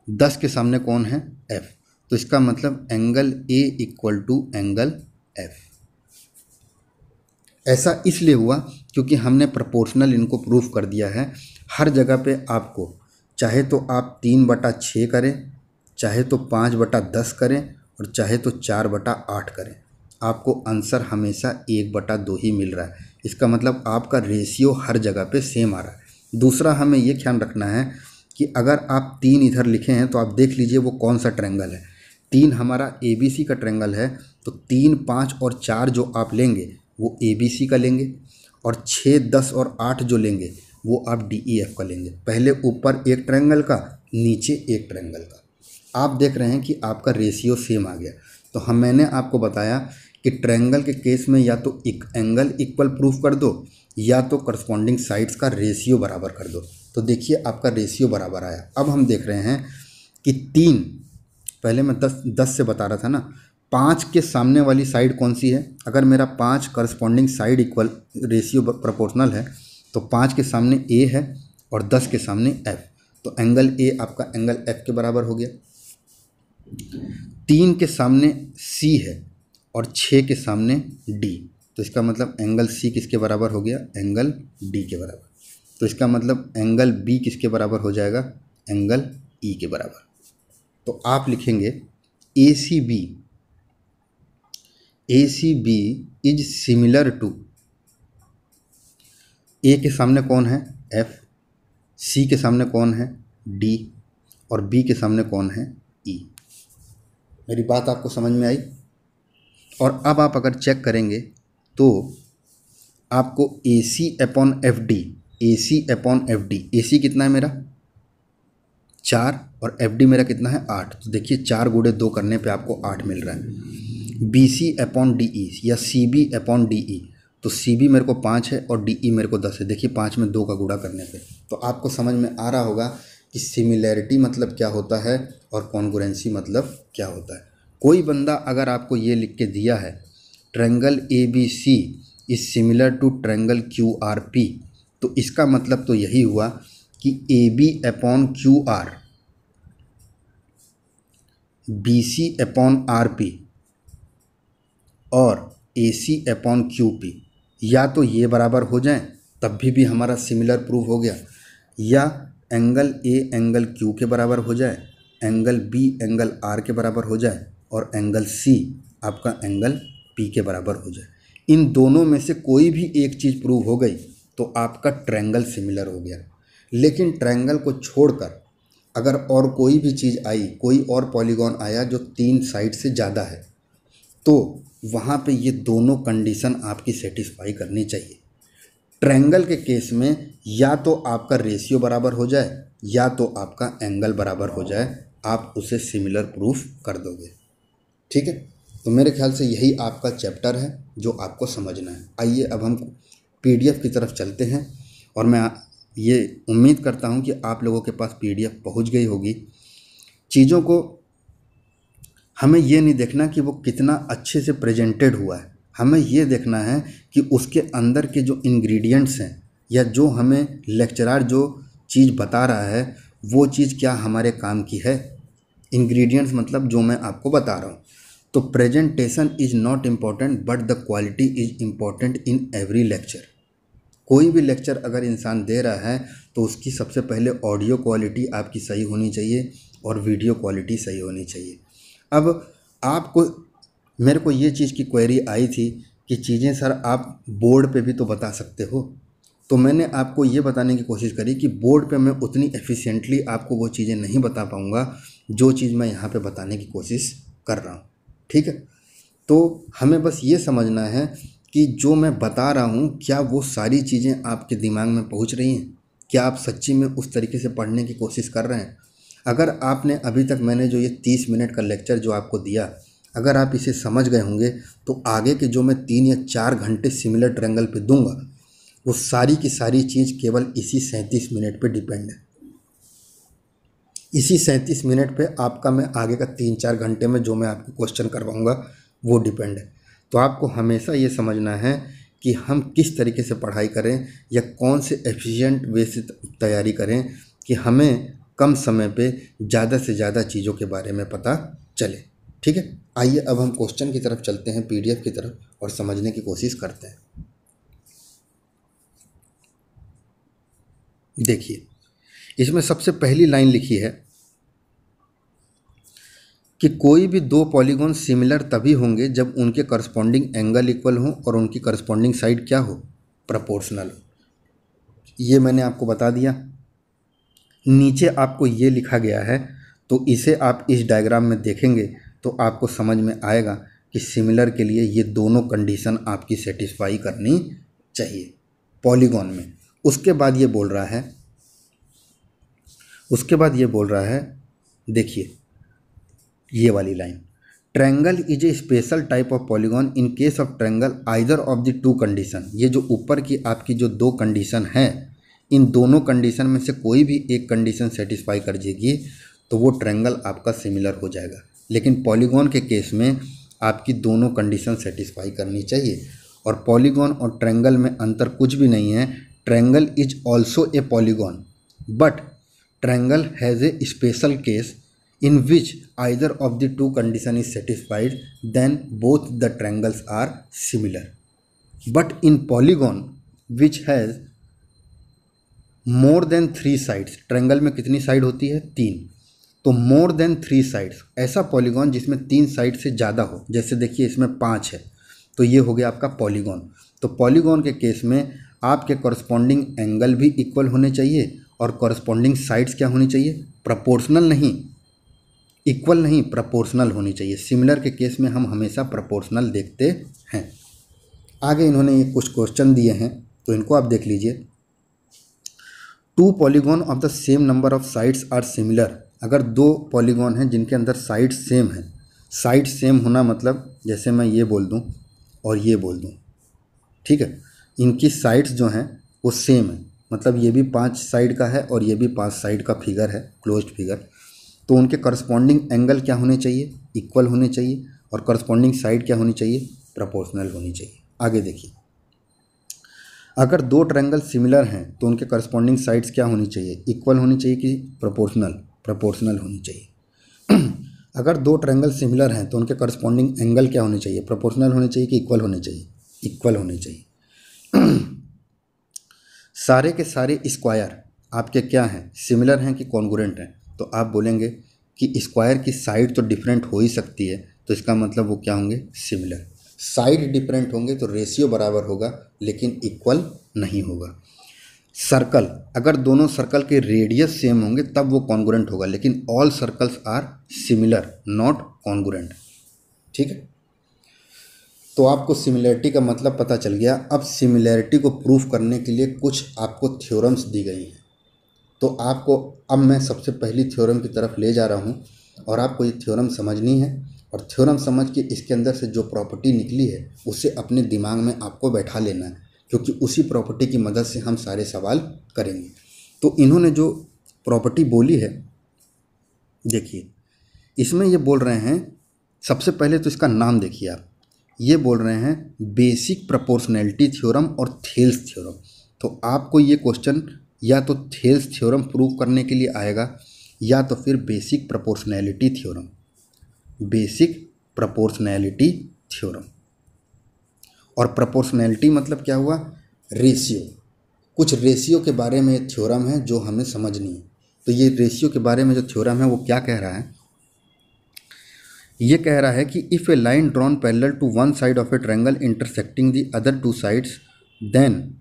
10 के सामने कौन है? एफ। तो इसका मतलब angle A equal to angle F. ऐसा इसलिए हुआ क्योंकि हमने प्रोपोर्शनल इनको प्रूफ कर दिया है। हर जगह पे आपको चाहे तो आप 3/6 करें, चाहे तो 5/10 करें, और चाहे तो 4/8 करें, आपको आंसर हमेशा 1/2 ही मिल रहा है। इसका मतलब आपका रेशियो हर जगह पे सेम आ रहा है। दूसरा हमें ये ख्याल रखना है कि अगर आप 3 इधर लिखे हैं तो आप देख लीजिए वो कौन सा ट्रायंगल है। 3 हमारा ABC का ट्रायंगल है, तो 3, 5 और 4 जो आप लेंगे वो ABC का लेंगे, और 6, 10 और 8 जो लेंगे वो आप DEF का लेंगे। पहले ऊपर एक ट्रायंगल का, नीचे एक ट्रायंगल का। आप देख रहे हैं कि आपका रेशियो सेम आ गया। तो मैंने आपको बताया कि ट्रायंगल के केस में या तो एक एंगल इक्वल प्रूफ कर दो या तो करस्पॉन्डिंग साइड्स का रेशियो बराबर कर दो। तो देखिए आपका रेशियो बराबर आया। अब हम देख रहे हैं कि 3, पहले मैं 10 से बता रहा था ना, 5 के सामने वाली साइड कौन सी है? अगर मेरा 5 corresponding side equal ratio proportional है तो 5 के सामने ए है और 10 के सामने एफ, तो एंगल ए आपका एंगल एफ के बराबर हो गया। 3 के सामने सी है और 6 के सामने डी, तो इसका मतलब एंगल सी किसके बराबर हो गया? एंगल डी के बराबर। तो इसका मतलब एंगल बी किसके बराबर हो जाएगा? एंगल ई के बराबर। तो आप लिखेंगे AC B is similar to, A के सामने कौन है? एफ, सी के सामने कौन है? डी, और बी के सामने कौन है? ई। मेरी बात आपको समझ में आई? और अब आप अगर चेक करेंगे तो आपको ए सी अपॉन एफ डी, ए सी अपॉन एफ डी, ए सी कितना है मेरा 4 और एफ डी मेरा कितना है 8। तो देखिए 4 गुणे 2 करने पे आपको 8 मिल रहा है। B C upon D E या C B upon D E, तो सी बी मेरे को 5 है और डी ई मेरे को 10 है। देखिए 5 में 2 का गुणा करने पे तो आपको समझ में आ रहा होगा कि सिमिलैरिटी मतलब क्या होता है और कॉन्ग्रुएंसी मतलब क्या होता है। कोई बंदा अगर आपको ये लिख के दिया है triangle A B C is similar to triangle Q R P, तो इसका मतलब तो यही हुआ कि A B upon Q R, B C upon R P और A C upon Q P या तो ये बराबर हो जाएं तब भी हमारा सिमिलर प्रूफ हो गया, या एंगल ए एंगल क्यू के बराबर हो जाए, एंगल बी एंगल आर के बराबर हो जाए और एंगल सी आपका एंगल पी के बराबर हो जाए। इन दोनों में से कोई भी एक चीज़ प्रूव हो गई तो आपका ट्रायंगल सिमिलर हो गया। लेकिन ट्रायंगल को छोड़कर अगर और कोई भी चीज़ आई, कोई और पॉलीगॉन आया जो 3 साइड से ज़्यादा है, तो वहाँ पे ये दोनों कंडीशन आपकी सेटिस्फाई करनी चाहिए। ट्रायंगल के केस में या तो आपका रेशियो बराबर हो जाए या तो आपका एंगल बराबर हो जाए, आप उसे सिमिलर प्रूफ कर दोगे। ठीक है, तो मेरे ख्याल से यही आपका चैप्टर है जो आपको समझना है। आइए अब हम पीडीएफ की तरफ चलते हैं और मैं ये उम्मीद करता हूँ कि आप लोगों के पास पीडीएफ पहुँच गई होगी। चीज़ों को हमें ये नहीं देखना कि वो कितना अच्छे से प्रेजेंटेड हुआ है, हमें ये देखना है कि उसके अंदर के जो इंग्रेडिएंट्स हैं या जो हमें लेक्चरर जो चीज़ बता रहा है वो चीज़ क्या हमारे काम की है। इंग्रेडिएंट्स मतलब जो मैं आपको बता रहा हूँ। तो presentation is not important but the quality is important in every lecture. कोई भी लेक्चर अगर इंसान दे रहा है तो उसकी सबसे पहले ऑडियो क्वालिटी आपकी सही होनी चाहिए और वीडियो क्वालिटी सही होनी चाहिए। अब आपको मेरे को ये चीज़ की क्वेरी आई थी कि चीज़ें सर आप बोर्ड पे भी तो बता सकते हो, तो मैंने आपको ये बताने की कोशिश करी कि बोर्ड पे मैं उतनी एफिशिएंटली आपको वो चीज़ें नहीं बता पाऊँगा जो चीज़ मैं यहाँ पे बताने की कोशिश कर रहा हूँ। ठीक है, तो हमें बस ये समझना है कि जो मैं बता रहा हूँ क्या वो सारी चीज़ें आपके दिमाग में पहुँच रही हैं, क्या आप सच्ची में उस तरीके से पढ़ने की कोशिश कर रहे हैं। अगर आपने अभी तक मैंने जो ये 30 मिनट का लेक्चर जो आपको दिया, अगर आप इसे समझ गए होंगे तो आगे के जो मैं 3 या 4 घंटे सिमिलर ट्रायंगल पे दूंगा वो सारी की सारी चीज़ केवल इसी 37 मिनट पे डिपेंड है। इसी 37 मिनट पे आपका मैं आगे का 3-4 घंटे में जो मैं आपको क्वेश्चन करवाऊँगा वो डिपेंड है। तो आपको हमेशा ये समझना है कि हम किस तरीके से पढ़ाई करें या कौन से एफिशिएंट वे से तैयारी करें कि हमें कम समय पे ज़्यादा से ज़्यादा चीज़ों के बारे में पता चले। ठीक है, आइए अब हम क्वेश्चन की तरफ चलते हैं, पीडीएफ की तरफ, और समझने की कोशिश करते हैं। देखिए इसमें सबसे पहली लाइन लिखी है कि कोई भी 2 पॉलीगॉन सिमिलर तभी होंगे जब उनके करस्पॉन्डिंग एंगल इक्वल हो और उनकी करस्पॉन्डिंग साइड क्या हो, प्रोपोर्शनल हो। ये मैंने आपको बता दिया। नीचे आपको ये लिखा गया है तो इसे आप इस डायग्राम में देखेंगे तो आपको समझ में आएगा कि सिमिलर के लिए ये दोनों कंडीशन आपकी सेटिस्फाई करनी चाहिए पॉलीगॉन में। उसके बाद ये बोल रहा है देखिए ये वाली line, triangle is a special type of polygon in case of triangle either of the 2 condition. ये जो ऊपर की आपकी जो 2 कंडीशन है, इन दोनों कंडीशन में से कोई भी एक कंडीशन सेटिस्फाई कर जाएगी तो वो ट्रायंगल आपका सिमिलर हो जाएगा। लेकिन पॉलीगॉन के केस में आपकी दोनों कंडीशन सेटिस्फाई करनी चाहिए। और पॉलीगॉन और ट्रायंगल में अंतर कुछ भी नहीं है। Triangle is also a polygon but triangle has a special case in which either of the 2 condition is satisfied, then both the triangles are similar. But in polygon which has more than 3 sides, triangle में कितनी side होती है 3, तो more than 3 sides, ऐसा polygon जिसमें 3 side से ज़्यादा हो, जैसे देखिए इसमें 5 है तो ये हो गया आपका पॉलीगॉन। तो पॉलीगॉन के केस में आपके कॉरस्पॉन्डिंग एंगल भी इक्वल होने चाहिए और कॉरस्पॉन्डिंग साइड्स क्या होनी चाहिए, प्रोपोर्शनल नहीं, इक्वल नहीं, प्रोपोर्शनल होनी चाहिए। सिमिलर के केस में हम हमेशा प्रोपोर्शनल देखते हैं। आगे इन्होंने ये कुछ क्वेश्चन दिए हैं, तो इनको आप देख लीजिए। Two polygon of the same number of sides are similar. अगर दो पॉलीगॉन हैं जिनके अंदर साइड सेम है, साइड सेम होना मतलब जैसे मैं ये बोल दूं और ये बोल दूं, ठीक है, इनकी साइड्स जो हैं वो सेम है, मतलब ये भी 5 साइड का है और ये भी 5 साइड का फिगर है, क्लोज्ड फिगर, तो उनके करस्पॉन्डिंग एंगल क्या होने चाहिए, इक्वल होने चाहिए, और करस्पॉन्डिंग साइड क्या होनी चाहिए, प्रोपोर्शनल होनी चाहिए। आगे देखिए, अगर दो ट्रायंगल सिमिलर हैं तो उनके करस्पॉन्डिंग साइड्स क्या होनी चाहिए, इक्वल होनी चाहिए कि प्रोपोर्शनल, प्रोपोर्शनल होनी चाहिए। अगर दो ट्रायंगल सिमिलर हैं तो उनके करस्पॉन्डिंग एंगल क्या होने चाहिए, प्रोपोर्शनल होने चाहिए कि इक्वल होने चाहिए, इक्वल होने चाहिए। सारे के सारे स्क्वायर आपके क्या हैं, सिमिलर हैं कि कॉन्ग्रुएंट हैं, तो आप बोलेंगे कि स्क्वायर की साइड तो डिफरेंट हो ही सकती है, तो इसका मतलब वो क्या होंगे, सिमिलर। साइड डिफरेंट होंगे तो रेशियो बराबर होगा लेकिन इक्वल नहीं होगा। सर्कल, अगर दोनों सर्कल के रेडियस सेम होंगे तब वो कॉन्ग्रुएंट होगा, लेकिन all circles are similar not congruent, ठीक है। तो आपको सिमिलैरिटी का मतलब पता चल गया। अब सिमिलैरिटी को प्रूफ करने के लिए कुछ आपको थ्योरम्स दी गई हैं, तो आपको अब मैं सबसे पहली थ्योरम की तरफ ले जा रहा हूँ और आपको ये थ्योरम समझनी है, और थ्योरम समझ के इसके अंदर से जो प्रॉपर्टी निकली है उसे अपने दिमाग में आपको बैठा लेना है, क्योंकि उसी प्रॉपर्टी की मदद से हम सारे सवाल करेंगे। तो इन्होंने जो प्रॉपर्टी बोली है, देखिए इसमें ये बोल रहे हैं, सबसे पहले तो इसका नाम देखिए आप, ये बोल रहे हैं बेसिक प्रोपोर्शनैलिटी थ्योरम और थेल्स थ्योरम। तो आपको ये क्वेश्चन या तो थेल्स थ्योरम प्रूव करने के लिए आएगा या तो फिर basic proportionality theorem, basic proportionality theorem. और प्रोपोर्शनैलिटी मतलब क्या हुआ, रेशियो, कुछ रेशियो के बारे में थ्योरम है जो हमें समझनी है। तो ये रेशियो के बारे में जो थ्योरम है वो क्या कह रहा है, ये कह रहा है कि if a line drawn parallel to one side of a triangle intersecting the other two sides then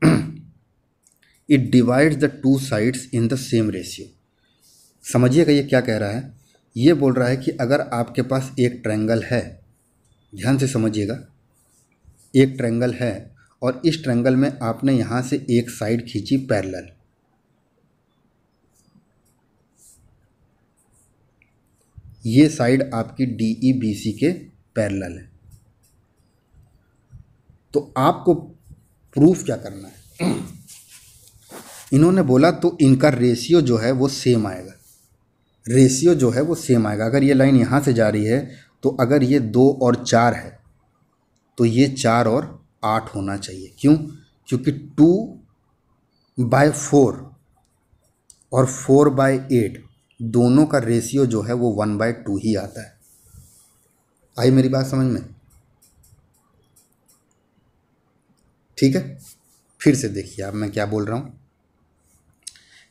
it divides the two sides in the same ratio. समझिएगा ये क्या कह रहा है, ये बोल रहा है कि अगर आपके पास एक ट्रायंगल है, ध्यान से समझिएगा, एक ट्रायंगल है और इस ट्रायंगल में आपने यहाँ से एक साइड खींची पैरेलल, ये साइड आपकी DEBC के पैरेलल है, तो आपको प्रूफ क्या करना है, इन्होंने बोला तो इनका रेशियो जो है वो सेम आएगा, रेशियो जो है वो सेम आएगा। अगर ये लाइन यहाँ से जा रही है तो अगर ये 2 और 4 है तो ये 4 और 8 होना चाहिए। क्यों, क्योंकि 2/4 और 4/8 दोनों का रेशियो जो है वो 1/2 ही आता है। आई मेरी बात समझ में, ठीक है। फिर से देखिए अब मैं क्या बोल रहा हूँ,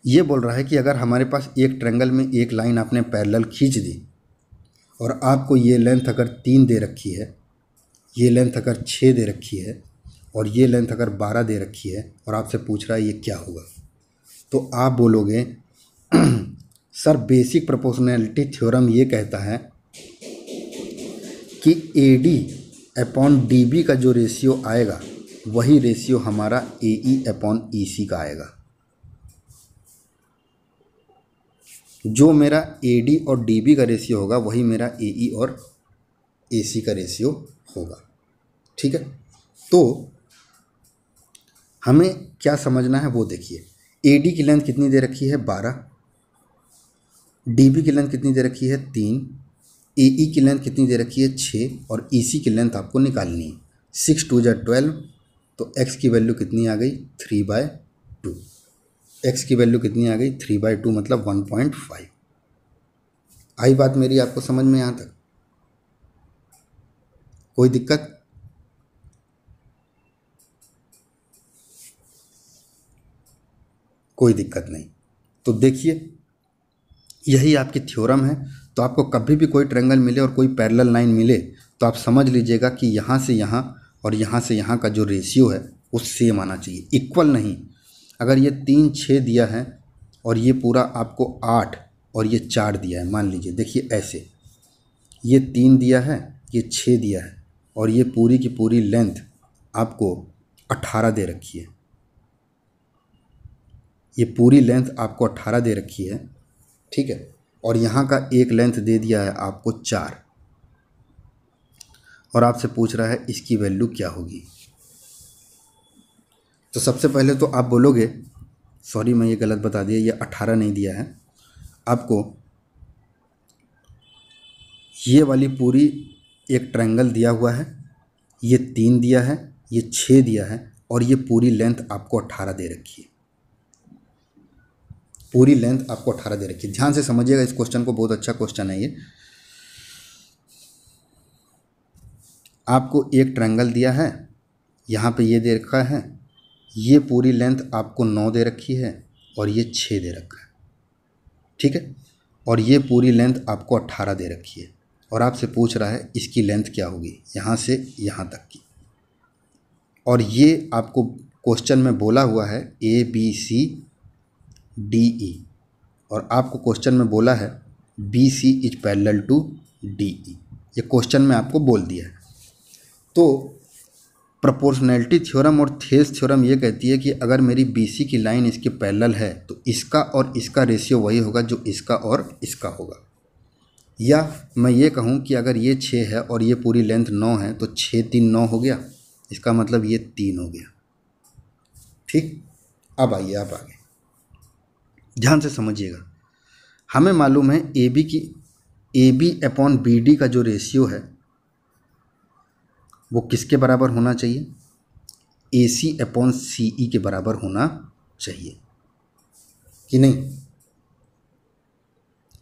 ये बोल रहा है कि अगर हमारे पास एक ट्रायंगल में एक लाइन आपने पैरेलल खींच दी और आपको ये लेंथ अगर 3 दे रखी है, ये लेंथ अगर 6 दे रखी है और ये लेंथ अगर 12 दे रखी है और आपसे पूछ रहा है ये क्या होगा, तो आप बोलोगे सर बेसिक प्रोपोर्शनैलिटी थ्योरम ये कहता है कि AD/DB का जो रेशियो आएगा वही रेशियो हमारा AE/EC का आएगा। जो मेरा AD और DB का रेशियो होगा वही मेरा AE और AC का रेशियो होगा, ठीक है। तो हमें क्या समझना है वो देखिए, AD की लेंथ कितनी दे रखी है 12, DB की लेंथ कितनी दे रखी है 3, AE की लेंथ कितनी दे रखी है 6 और EC की लेंथ आपको निकालनी है। 6 2 12, तो x की वैल्यू कितनी आ गई 3/2, x की वैल्यू कितनी आ गई 3/2 मतलब 1.5। आई बात मेरी आपको समझ में यहाँ तक, कोई दिक्कत? कोई दिक्कत नहीं। तो देखिए यही आपकी थ्योरम है। तो आपको कभी भी कोई ट्रायंगल मिले और कोई पैरेलल लाइन मिले तो आप समझ लीजिएगा कि यहाँ से यहाँ और यहाँ से यहाँ का जो रेशियो है वो सेम आना चाहिए, इक्वल नहीं। अगर ये 3 6 दिया है और ये पूरा आपको 8 और ये 4 दिया है, मान लीजिए देखिए ऐसे, ये 3 दिया है, ये 6 दिया है और ये पूरी की पूरी लेंथ आपको 18 दे रखी है, ये पूरी लेंथ आपको 18 दे रखी है, ठीक है। और यहाँ का एक लेंथ दे दिया है आपको 4, और आपसे पूछ रहा है इसकी वैल्यू क्या होगी। तो सबसे पहले तो आप बोलोगे, सॉरी मैं ये गलत बता दिया, ये 18 नहीं दिया है आपको, ये वाली पूरी एक ट्रायंगल दिया हुआ है, ये 3 दिया है, ये 6 दिया है, और ये पूरी लेंथ आपको 18 दे रखी है, पूरी लेंथ आपको 18 दे रखी है। ध्यान से समझिएगा इस क्वेश्चन को, बहुत अच्छा क्वेश्चन है ये। आपको एक ट्रायंगल दिया है, यहाँ पे ये दे रखा है, ये पूरी लेंथ आपको 9 दे रखी है, और ये 6 दे रखा है, ठीक है। और ये पूरी लेंथ आपको 18 दे रखी है, और आपसे पूछ रहा है इसकी लेंथ क्या होगी यहाँ से यहाँ तक की। और ये आपको क्वेश्चन में बोला हुआ है ABCDE, और आपको क्वेश्चन में बोला है BC is parallel to DE, ये क्वेश्चन में आपको बोल दिया है। तो प्रोपोर्शनैलिटी थ्योरम और थेल्स थ्योरम ये कहती है कि अगर मेरी BC की लाइन इसके पैरेलल है तो इसका और इसका रेशियो वही होगा जो इसका और इसका होगा। या मैं ये कहूँ कि अगर ये 6 है और ये पूरी लेंथ 9 है तो 6 3 9 हो गया, इसका मतलब ये 3 हो गया, ठीक। अब आइए आप आगे ध्यान से समझिएगा। हमें मालूम है AB अपॉन BD का जो रेशियो है वो किसके बराबर होना चाहिए, AC अपॉन CE के बराबर होना चाहिए कि नहीं।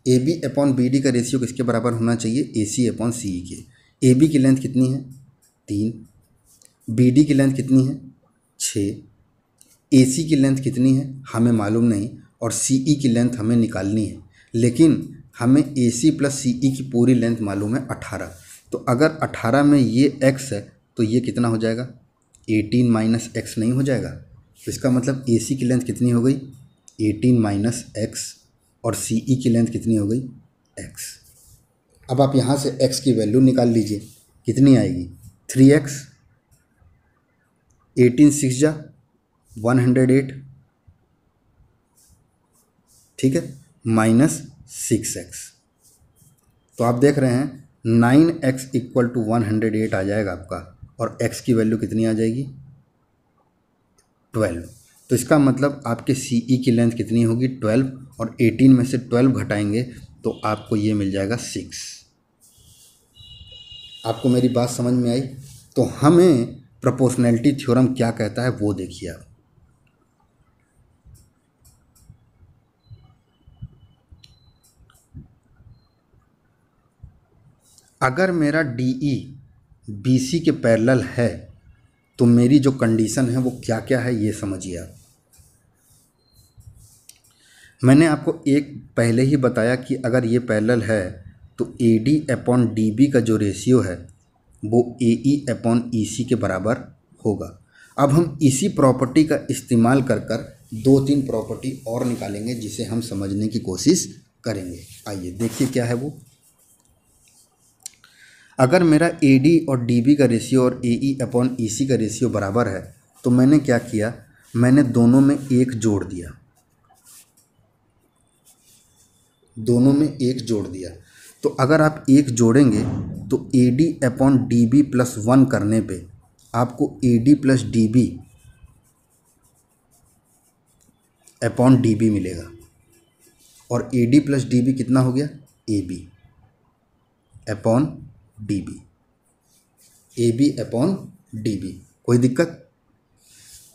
AB अपॉन BD का रेशियो किसके बराबर होना चाहिए, AC अपॉन CE के। AB की लेंथ कितनी है 3, BD की लेंथ कितनी है 6, AC की लेंथ कितनी है हमें मालूम नहीं, और CE की लेंथ हमें निकालनी है, लेकिन हमें AC प्लस CE की पूरी लेंथ मालूम है 18। तो अगर 18 में ये x है तो ये कितना हो जाएगा 18 माइनस एक्स नहीं हो जाएगा। तो इसका मतलब AC की लेंथ कितनी हो गई 18 माइनस एक्स, और CE की लेंथ कितनी हो गई x। अब आप यहाँ से x की वैल्यू निकाल लीजिए, कितनी आएगी 3x, 18 6 जा 108, ठीक है, माइनस 6x। तो आप देख रहे हैं 9x इक्वल टू 108 आ जाएगा आपका, और x की वैल्यू कितनी आ जाएगी 12। तो इसका मतलब आपके CE की लेंथ कितनी होगी 12, और 18 में से 12 घटाएंगे तो आपको ये मिल जाएगा 6। आपको मेरी बात समझ में आई। तो हमें प्रोपोर्शनैलिटी थ्योरम क्या कहता है वो देखिए आप। अगर मेरा DE BC के पैरेलल है तो मेरी जो कंडीशन है वो क्या क्या है ये समझिए आप। मैंने आपको एक पहले ही बताया कि अगर ये पैरेलल है तो AD अपॉन DB का जो रेशियो है वो AE अपॉन EC के बराबर होगा। अब हम इसी प्रॉपर्टी का इस्तेमाल कर कर 2-3 प्रॉपर्टी और निकालेंगे जिसे हम समझने की कोशिश करेंगे। आइए देखिए क्या है वो। अगर मेरा AD और DB का रेशियो और AE अपॉन EC का रेशियो बराबर है तो मैंने क्या किया, मैंने दोनों में एक जोड़ दिया, दोनों में एक जोड़ दिया। तो अगर आप एक जोड़ेंगे तो AD अपॉन DB प्लस 1 करने पे आपको AD plus DB upon DB मिलेगा, और AD प्लस DB कितना हो गया AB upon DB, AB upon DB। कोई दिक्कत,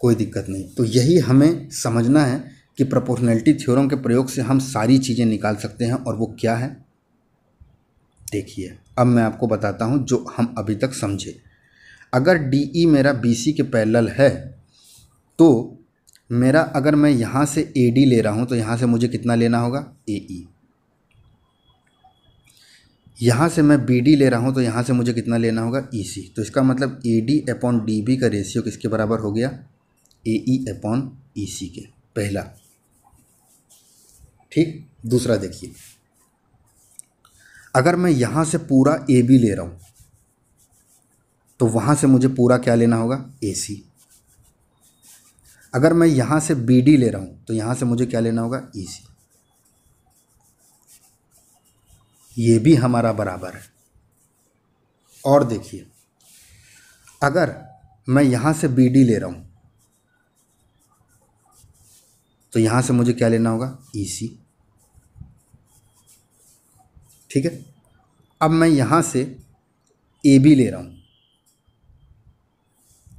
कोई दिक्कत नहीं। तो यही हमें समझना है कि प्रोपोर्शनैलिटी थ्योरम के प्रयोग से हम सारी चीज़ें निकाल सकते हैं, और वो क्या है देखिए। अब मैं आपको बताता हूँ जो हम अभी तक समझे। अगर DE मेरा BC के पैरेलल है तो मेरा, अगर मैं यहाँ से AD ले रहा हूँ तो यहाँ से मुझे कितना लेना होगा AE, यहाँ से मैं BD ले रहा हूँ तो यहाँ से मुझे कितना लेना होगा EC। तो इसका मतलब AD अपॉन DB का रेशियो किसके बराबर हो गया AE अपॉन EC के, पहला, ठीक। दूसरा देखिए, अगर मैं यहाँ से पूरा AB ले रहा हूँ तो वहाँ से मुझे पूरा क्या लेना होगा, AC। अगर मैं यहाँ से BD ले रहा हूँ तो यहाँ से मुझे क्या लेना होगा, EC। ये भी हमारा बराबर है। और देखिए, अगर मैं यहाँ से BD ले रहा हूँ तो यहाँ से मुझे क्या लेना होगा, EC। ठीक है। अब मैं यहाँ से AB ले रहा हूँ,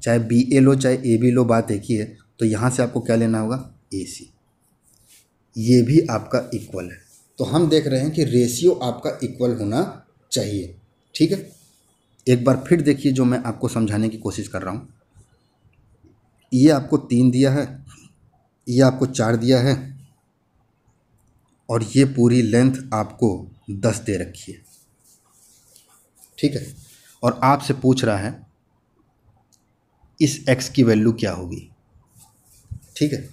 चाहे BA लो चाहे AB लो, बात एक ही है। तो यहाँ से आपको क्या लेना होगा, AC। ये भी आपका इक्वल है। तो हम देख रहे हैं कि रेशियो आपका इक्वल होना चाहिए। ठीक है। एक बार फिर देखिए जो मैं आपको समझाने की कोशिश कर रहा हूँ। ये आपको 3 दिया है, ये आपको 4 दिया है, और ये पूरी लेंथ आपको 10 दे रखी है। ठीक है। और आपसे पूछ रहा है इस x की वैल्यू क्या होगी। ठीक है।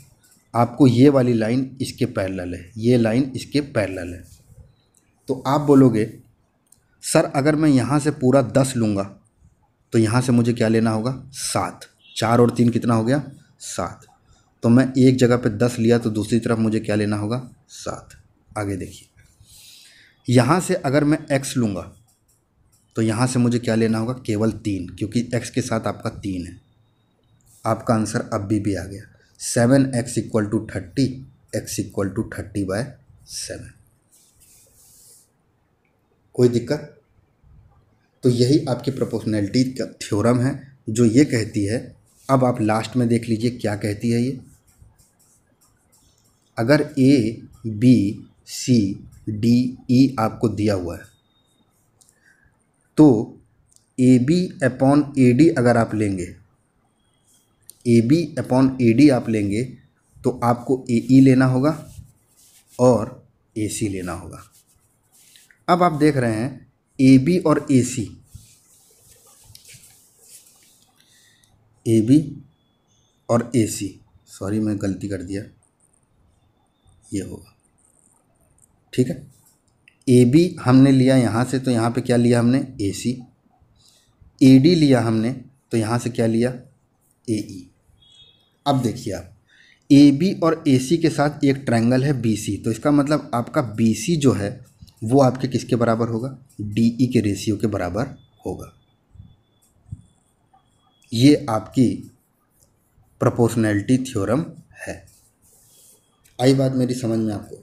आपको ये वाली लाइन इसके पैरेलल है, ये लाइन इसके पैरेलल है। तो आप बोलोगे सर अगर मैं यहाँ से पूरा 10 लूँगा तो यहाँ से मुझे क्या लेना होगा, 7। 4 और 3 कितना हो गया, 7। तो मैं एक जगह पे 10 लिया तो दूसरी तरफ मुझे क्या लेना होगा, 7। आगे देखिए, यहाँ से अगर मैं x लूँगा तो यहाँ से मुझे क्या लेना होगा, केवल 3, क्योंकि x के साथ आपका 3 है। आपका आंसर अब भी आ गया। 7x equal to 30, x equal to 30/7। कोई दिक्कत? तो यही आपकी प्रोपोर्शनैलिटी का थ्योरम है जो ये कहती है। अब आप लास्ट में देख लीजिए क्या कहती है ये। अगर A B C D E आपको दिया हुआ है तो AB/AD अगर आप लेंगे, AB/AD आप लेंगे तो आपको AE लेना होगा और AC लेना होगा। अब आप देख रहे हैं AB और AC, AB और AC, सॉरी मैं गलती कर दिया, ये होगा। ठीक है। AB हमने लिया यहाँ से तो यहाँ पे क्या लिया हमने, AC। AD लिया हमने तो यहाँ से क्या लिया, AE। अब देखिए आप, AB और AC के साथ एक ट्रायंगल है BC, तो इसका मतलब आपका BC जो है वो आपके किसके बराबर होगा, DE के रेशियो के बराबर होगा। ये आपकी प्रोपोर्शनैलिटी थ्योरम है। आई बात मेरी समझ में आपको?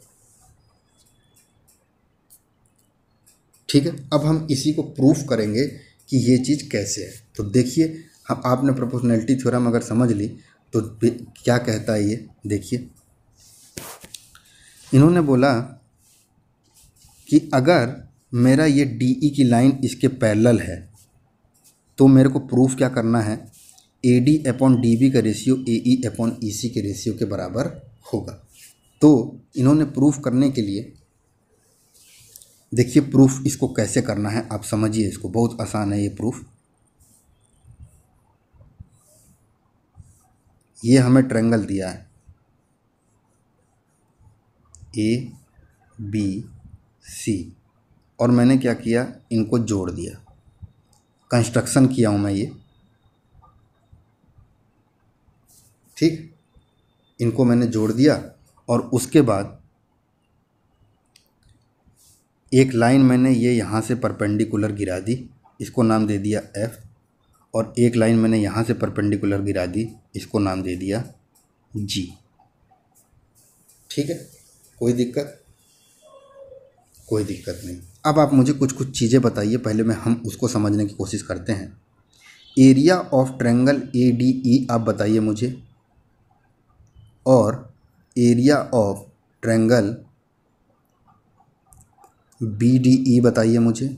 ठीक है। अब हम इसी को प्रूफ करेंगे कि ये चीज़ कैसे है। तो देखिए, हम आपने प्रोपोर्शनैलिटी थ्योरम अगर समझ ली तो क्या कहता है ये देखिए। इन्होंने बोला कि अगर मेरा ये DE की लाइन इसके पैरेलल है तो मेरे को प्रूफ क्या करना है, AD/DB का रेशियो AE/EC के रेशियो के बराबर होगा। तो इन्होंने प्रूफ करने के लिए, देखिए प्रूफ इसको कैसे करना है आप समझिए, इसको बहुत आसान है ये प्रूफ। ये हमें ट्रायंगल दिया है ABC और मैंने क्या किया, इनको जोड़ दिया, कंस्ट्रक्शन किया हूँ मैं ये। ठीक, इनको मैंने जोड़ दिया और उसके बाद एक लाइन मैंने ये यहाँ से परपेंडिकुलर गिरा दी, इसको नाम दे दिया F, और एक लाइन मैंने यहाँ से परपेंडिकुलर गिरा दी, इसको नाम दे दिया G। ठीक है। कोई दिक्कत? कोई दिक्कत नहीं। अब आप मुझे कुछ कुछ चीज़ें बताइए, पहले हम उसको समझने की कोशिश करते हैं। एरिया ऑफ ट्रायंगल ADE आप बताइए मुझे, और एरिया ऑफ ट्रायंगल BDE बताइए मुझे,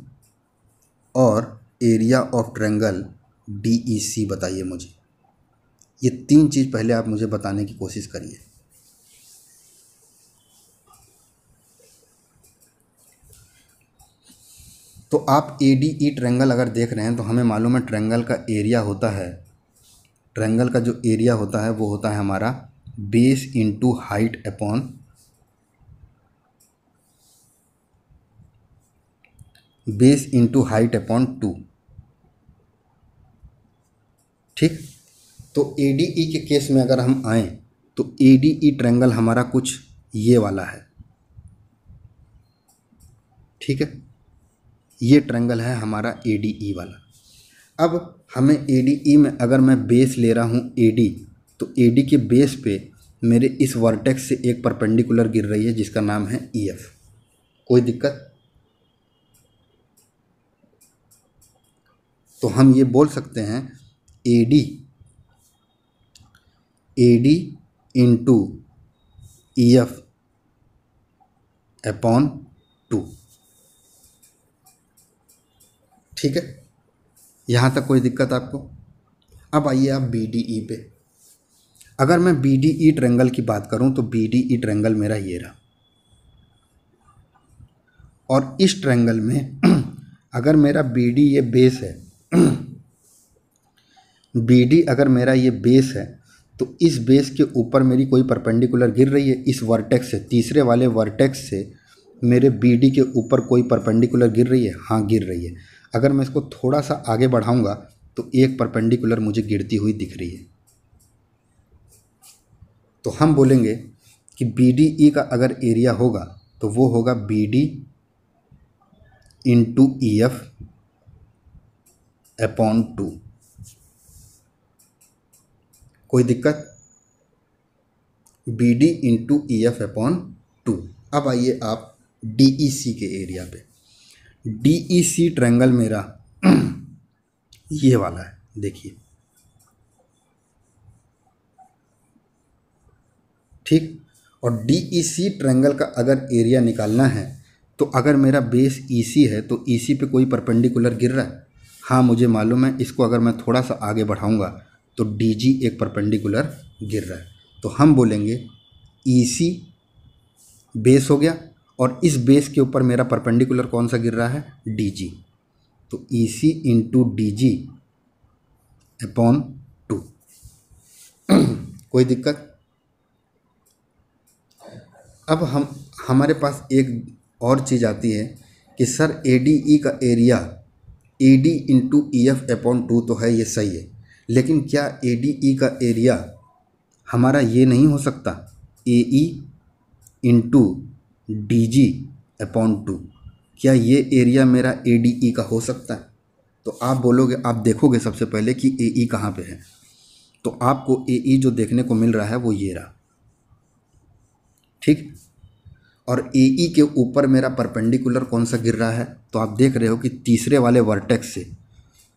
और एरिया ऑफ ट्रायंगल DEC बताइए मुझे। ये 3 चीज़ पहले आप मुझे बताने की कोशिश करिए। तो आप ADE ट्रायंगल अगर देख रहे हैं तो हमें मालूम है ट्रायंगल का एरिया होता है, ट्रायंगल का जो एरिया होता है वो होता है हमारा base into height upon base into height upon 2। ठीक। तो ADE के केस में अगर हम आएँ तो ADE ट्रायंगल हमारा कुछ ये वाला है, ठीक है, ये ट्रायंगल है हमारा ADE वाला। अब हमें ADE में अगर मैं बेस ले रहा हूँ AD, तो AD के बेस पे मेरे इस वर्टेक्स से एक परपेंडिकुलर गिर रही है जिसका नाम है EF। कोई दिक्कत? तो हम ये बोल सकते हैं AD इंटू EF अपॉन 2, ठीक है। यहाँ तक कोई दिक्कत आपको? अब आइए आप BDE पे। अगर मैं BDE ट्रायंगल की बात करूँ तो BDE ट्रायंगल मेरा ये रहा, और इस ट्रायंगल में अगर मेरा BD ये बेस है BD अगर मेरा ये बेस है तो इस बेस के ऊपर मेरी कोई परपेंडिकुलर गिर रही है, इस वर्टेक्स से, तीसरे वाले वर्टेक्स से मेरे BD के ऊपर कोई परपेंडिकुलर गिर रही है? हाँ, गिर रही है। अगर मैं इसको थोड़ा सा आगे बढ़ाऊंगा तो एक परपेंडिकुलर मुझे गिरती हुई दिख रही है। तो हम बोलेंगे कि BDE का अगर एरिया होगा तो वो होगा BD इंटू EF अपॉन 2। कोई दिक्कत? BD into EF upon 2। अब आइए आप DEC के एरिया पे। DEC ट्रायंगल मेरा ये वाला है, देखिए, ठीक। और DEC ट्रायंगल का अगर एरिया निकालना है तो अगर मेरा बेस EC है तो EC पे कोई परपेंडिकुलर गिर रहा है? हाँ, मुझे मालूम है। इसको अगर मैं थोड़ा सा आगे बढ़ाऊंगा तो DG एक परपेंडिकुलर गिर रहा है। तो हम बोलेंगे EC बेस हो गया, और इस बेस के ऊपर मेरा परपेंडिकुलर कौन सा गिर रहा है? DG। तो EC इंटू DG अपॉन 2। कोई दिक्कत? अब हमारे पास एक और चीज़ आती है कि सर ADE का area AD into EF upon 2 तो है, ये सही है, लेकिन क्या ADE का एरिया हमारा ये नहीं हो सकता AE इंटू DG अपॉन 2? क्या ये एरिया मेरा ADE का हो सकता है? तो आप बोलोगे, आप देखोगे सबसे पहले कि AE कहाँ पे है, तो आपको AE जो देखने को मिल रहा है वो ये रहा, ठीक। और AE के ऊपर मेरा परपेंडिकुलर कौन सा गिर रहा है? तो आप देख रहे हो कि तीसरे वाले वर्टेक्स से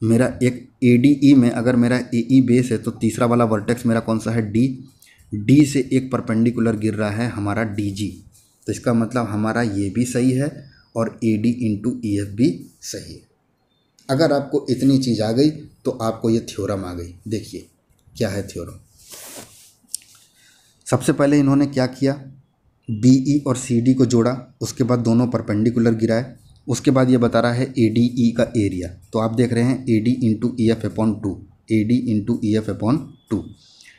मेरा एक ADE में अगर मेरा AE बेस है तो तीसरा वाला वर्टेक्स मेरा कौन सा है? D से एक परपेंडिकुलर गिर रहा है हमारा DG। तो इसका मतलब हमारा ये भी सही है और AD इंटू EF भी सही है। अगर आपको इतनी चीज़ आ गई तो आपको ये थ्योरम आ गई। देखिए क्या है थ्योरम। सबसे पहले इन्होंने क्या किया, BE और CD को जोड़ा, उसके बाद दोनों परपेंडिकुलर गिराए, उसके बाद ये बता रहा है ADE का एरिया। तो आप देख रहे हैं AD into EF upon 2, AD into EF upon 2।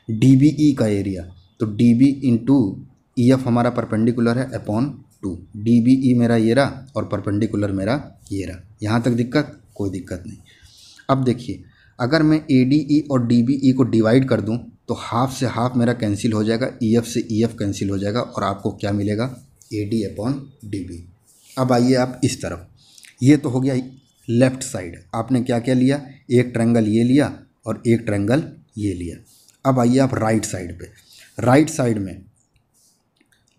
DBE का एरिया, तो DB इंटू EF हमारा परपेंडिकुलर है अपॉन 2। DBE मेरा ये रहा और परपेंडिकुलर मेरा ये रहा। यहाँ तक दिक्कत? कोई दिक्कत नहीं। अब देखिए, अगर मैं ADE और DBE को डिवाइड कर दूं तो हाफ से हाफ मेरा कैंसिल हो जाएगा, EF से EF कैंसिल हो जाएगा, और आपको क्या मिलेगा? AD upon DB। अब आइए आप इस तरफ। ये तो हो गया लेफ्ट साइड। आपने क्या क्या लिया? एक ट्रायंगल ये लिया और एक ट्रायंगल ये लिया। अब आइए आप राइट साइड पे। राइट साइड में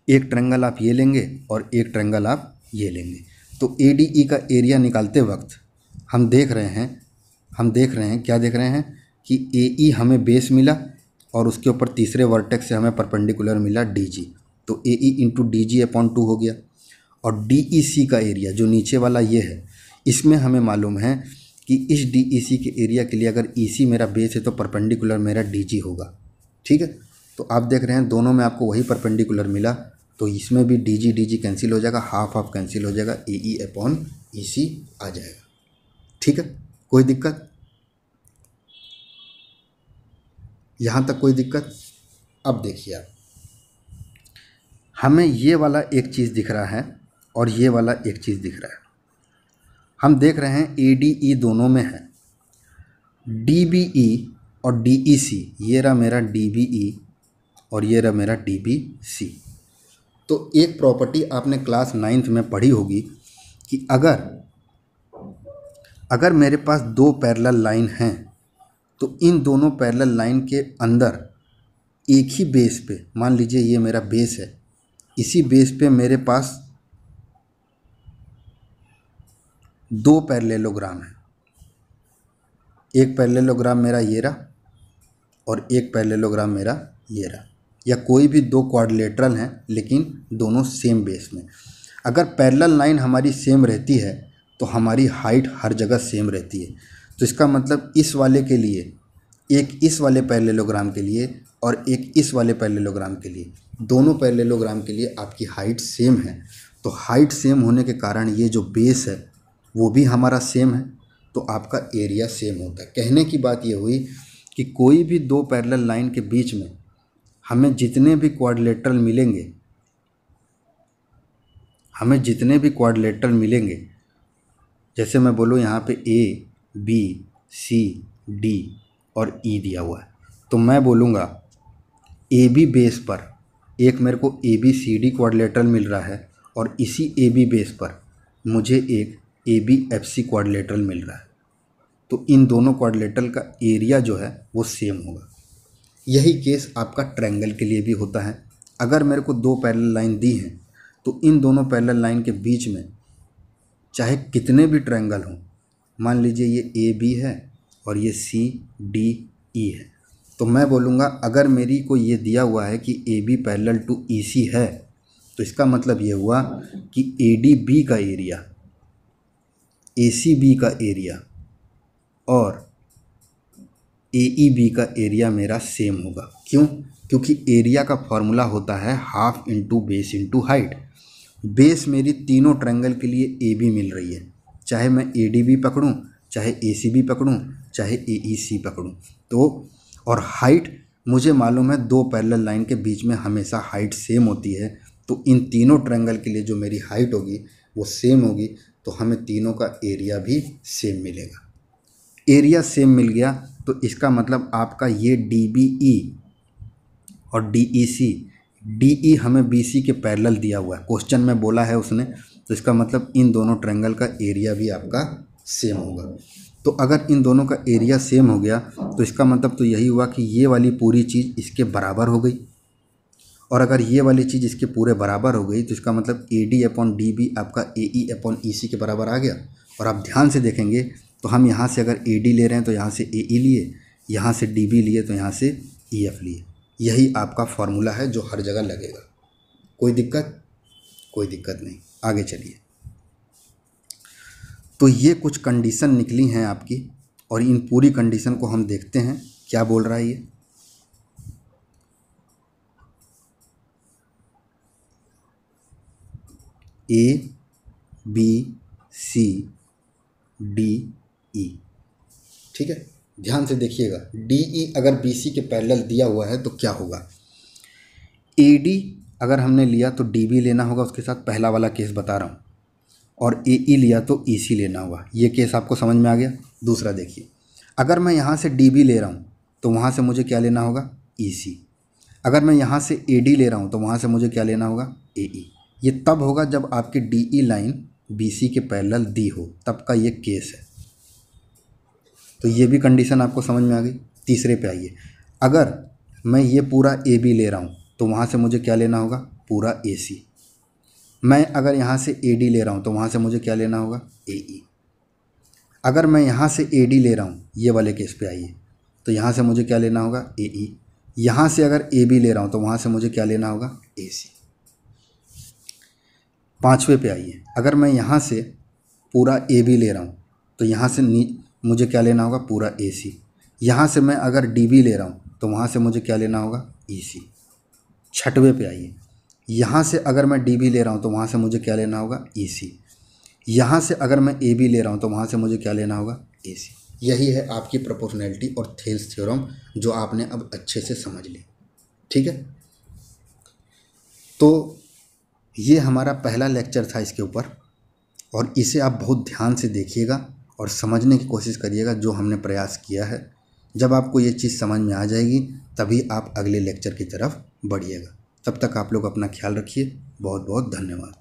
एक ट्रायंगल आप ये लेंगे और एक ट्रायंगल आप ये लेंगे। तो ADE का एरिया निकालते वक्त हम देख रहे हैं क्या देख रहे हैं कि AE हमें बेस मिला और उसके ऊपर तीसरे वर्टेक्स से हमें परपेंडिकुलर मिला DG। तो AE इंटू DG अपॉन 2 हो गया। और DEC का एरिया जो नीचे वाला ये है, इसमें हमें मालूम है कि इस DEC के एरिया के लिए अगर EC मेरा बेस है तो परपेंडिकुलर मेरा DG होगा, ठीक है। तो आप देख रहे हैं दोनों में आपको वही परपेंडिकुलर मिला, तो इसमें भी DG कैंसिल हो जाएगा, हाफ हाफ कैंसिल हो जाएगा, AE अपॉन EC आ जाएगा, ठीक है। कोई दिक्कत? यहाँ तक कोई दिक्कत? अब देखिए आप, हमें ये वाला एक चीज़ दिख रहा है और ये वाला एक चीज़ दिख रहा है। हम देख रहे हैं ADE दोनों में है, DBE और DEC, ये रहा मेरा DBE और ये रहा मेरा DBC। तो एक प्रॉपर्टी आपने क्लास 9th में पढ़ी होगी कि अगर मेरे पास दो पैरेलल लाइन हैं तो इन दोनों पैरेलल लाइन के अंदर एक ही बेस पे, मान लीजिए ये मेरा बेस है, इसी बेस पे मेरे पास दो पैरेललोग्राम हैं। एक पैरेललोग्राम मेरा ये रहा और एक पैरेललोग्राम मेरा ये रहा, या कोई भी दो क्वाड्रिलेटरल हैं लेकिन दोनों सेम बेस में। अगर पैरेलल लाइन हमारी सेम रहती है तो हमारी हाइट हर जगह सेम रहती है। तो इसका मतलब इस वाले के लिए, एक इस वाले पैरेललोग्राम के लिए और एक इस वाले पैरेललोग्राम के लिए, दोनों पैरेललोग्राम के लिए आपकी हाइट सेम है। तो हाइट सेम होने के कारण ये जो बेस है वो भी हमारा सेम है, तो आपका एरिया सेम होता है। कहने की बात ये हुई कि कोई भी दो पैरेलल लाइन के बीच में हमें जितने भी क्वाड्रिलेटरल मिलेंगे, जैसे मैं बोलूँ यहाँ पे A, B, C, D और E दिया हुआ है, तो मैं बोलूँगा AB बेस पर एक मेरे को ABCD क्वाड्रिलेटरल मिल रहा है और इसी AB बेस पर मुझे एक ABFC क्वाड्रिलेटरल मिल रहा है। तो इन दोनों क्वाड्रिलेटरल का एरिया जो है वो सेम होगा। यही केस आपका ट्रायंगल के लिए भी होता है। अगर मेरे को दो पैरेलल लाइन दी हैं तो इन दोनों पैरेलल लाइन के बीच में चाहे कितने भी ट्रायंगल हों, मान लीजिए ये AB है और ये CDE है, तो मैं बोलूँगा अगर मेरी को ये दिया हुआ है कि AB पैरेलल टू EC है, तो इसका मतलब ये हुआ कि ADB का एरिया, ACB का एरिया और AEB का एरिया मेरा सेम होगा। क्यों? क्योंकि एरिया का फॉर्मूला होता है half into base into height. Base मेरी तीनों ट्रायंगल के लिए AB मिल रही है, चाहे मैं ADB पकड़ूं, चाहे ACB पकड़ूं, चाहे AEC पकड़ूं। तो और हाइट मुझे मालूम है दो पैरेलल लाइन के बीच में हमेशा हाइट सेम होती है, तो इन तीनों ट्रायंगल के लिए जो मेरी हाइट होगी वो सेम होगी, तो हमें तीनों का एरिया भी सेम मिलेगा। एरिया सेम मिल गया तो इसका मतलब आपका ये DBE और DEC, DE हमें BC के पैरेलल दिया हुआ है, क्वेश्चन में बोला है उसने, तो इसका मतलब इन दोनों ट्रायंगल का एरिया भी आपका सेम होगा। तो अगर इन दोनों का एरिया सेम हो गया तो इसका मतलब तो यही हुआ कि ये वाली पूरी चीज़ इसके बराबर हो गई, और अगर ये वाली चीज़ इसके पूरे बराबर हो गई तो इसका मतलब AD/DB आपका AE/EC के बराबर आ गया। और आप ध्यान से देखेंगे तो हम यहाँ से अगर AD ले रहे हैं तो यहाँ से AE लिए, यहाँ से DB लिए तो यहाँ से EF लिए। यही आपका फॉर्मूला है जो हर जगह लगेगा। कोई दिक्कत? कोई दिक्कत नहीं। आगे चलिए। तो ये कुछ कंडीशन निकली हैं आपकी, और इन पूरी कंडीशन को हम देखते हैं क्या बोल रहा है ये। ABCDE, ठीक है, ध्यान से देखिएगा। DE अगर BC के पैरेलल दिया हुआ है तो क्या होगा। AD अगर हमने लिया तो DB लेना होगा, उसके साथ पहला वाला केस बता रहा हूँ, और AE लिया तो EC लेना होगा। ये केस आपको समझ में आ गया। दूसरा देखिए, अगर मैं यहाँ से DB ले रहा हूँ तो वहाँ से मुझे क्या लेना होगा, EC। अगर मैं यहाँ से AD ले रहा हूँ तो वहाँ से मुझे क्या लेना होगा, AE। ये तब होगा जब आपकी DE लाइन BC के पैरेलल दी हो, तब का ये केस है। तो ये भी कंडीशन आपको समझ में आ गई। तीसरे पे आइए, अगर मैं ये पूरा AB ले रहा हूँ तो वहाँ से मुझे क्या लेना होगा, पूरा AC। मैं अगर यहाँ से AD ले रहा हूँ तो वहाँ से मुझे क्या लेना होगा, AE। अगर मैं यहाँ से AD ले रहा हूँ, ये वाले केस पे आइए, तो यहाँ से मुझे क्या लेना होगा, AE। यहाँ से अगर AB ले रहा हूँ तो वहाँ से मुझे क्या लेना होगा, AC। पाँचवें पे आइए, अगर मैं यहाँ से पूरा AB ले रहा हूँ तो यहाँ से मुझे क्या लेना होगा, पूरा AC। यहाँ से मैं अगर DB ले रहा हूँ तो वहाँ से मुझे क्या लेना होगा, EC। छठवें पे आइए, यहाँ से अगर मैं DB ले रहा हूँ तो वहाँ से मुझे क्या लेना होगा, EC। यहाँ से अगर मैं AB ले रहा हूँ तो वहाँ से मुझे क्या लेना होगा, AC। यही है आपकी प्रोपोर्शनैलिटी और थेल्स थ्योरम, जो आपने अब अच्छे से समझ ली। ठीक है, तो ये हमारा पहला लेक्चर था इसके ऊपर, और इसे आप बहुत ध्यान से देखिएगा और समझने की कोशिश करिएगा जो हमने प्रयास किया है। जब आपको ये चीज़ समझ में आ जाएगी तभी आप अगले लेक्चर की तरफ बढ़िएगा। तब तक आप लोग अपना ख्याल रखिए। बहुत बहुत धन्यवाद।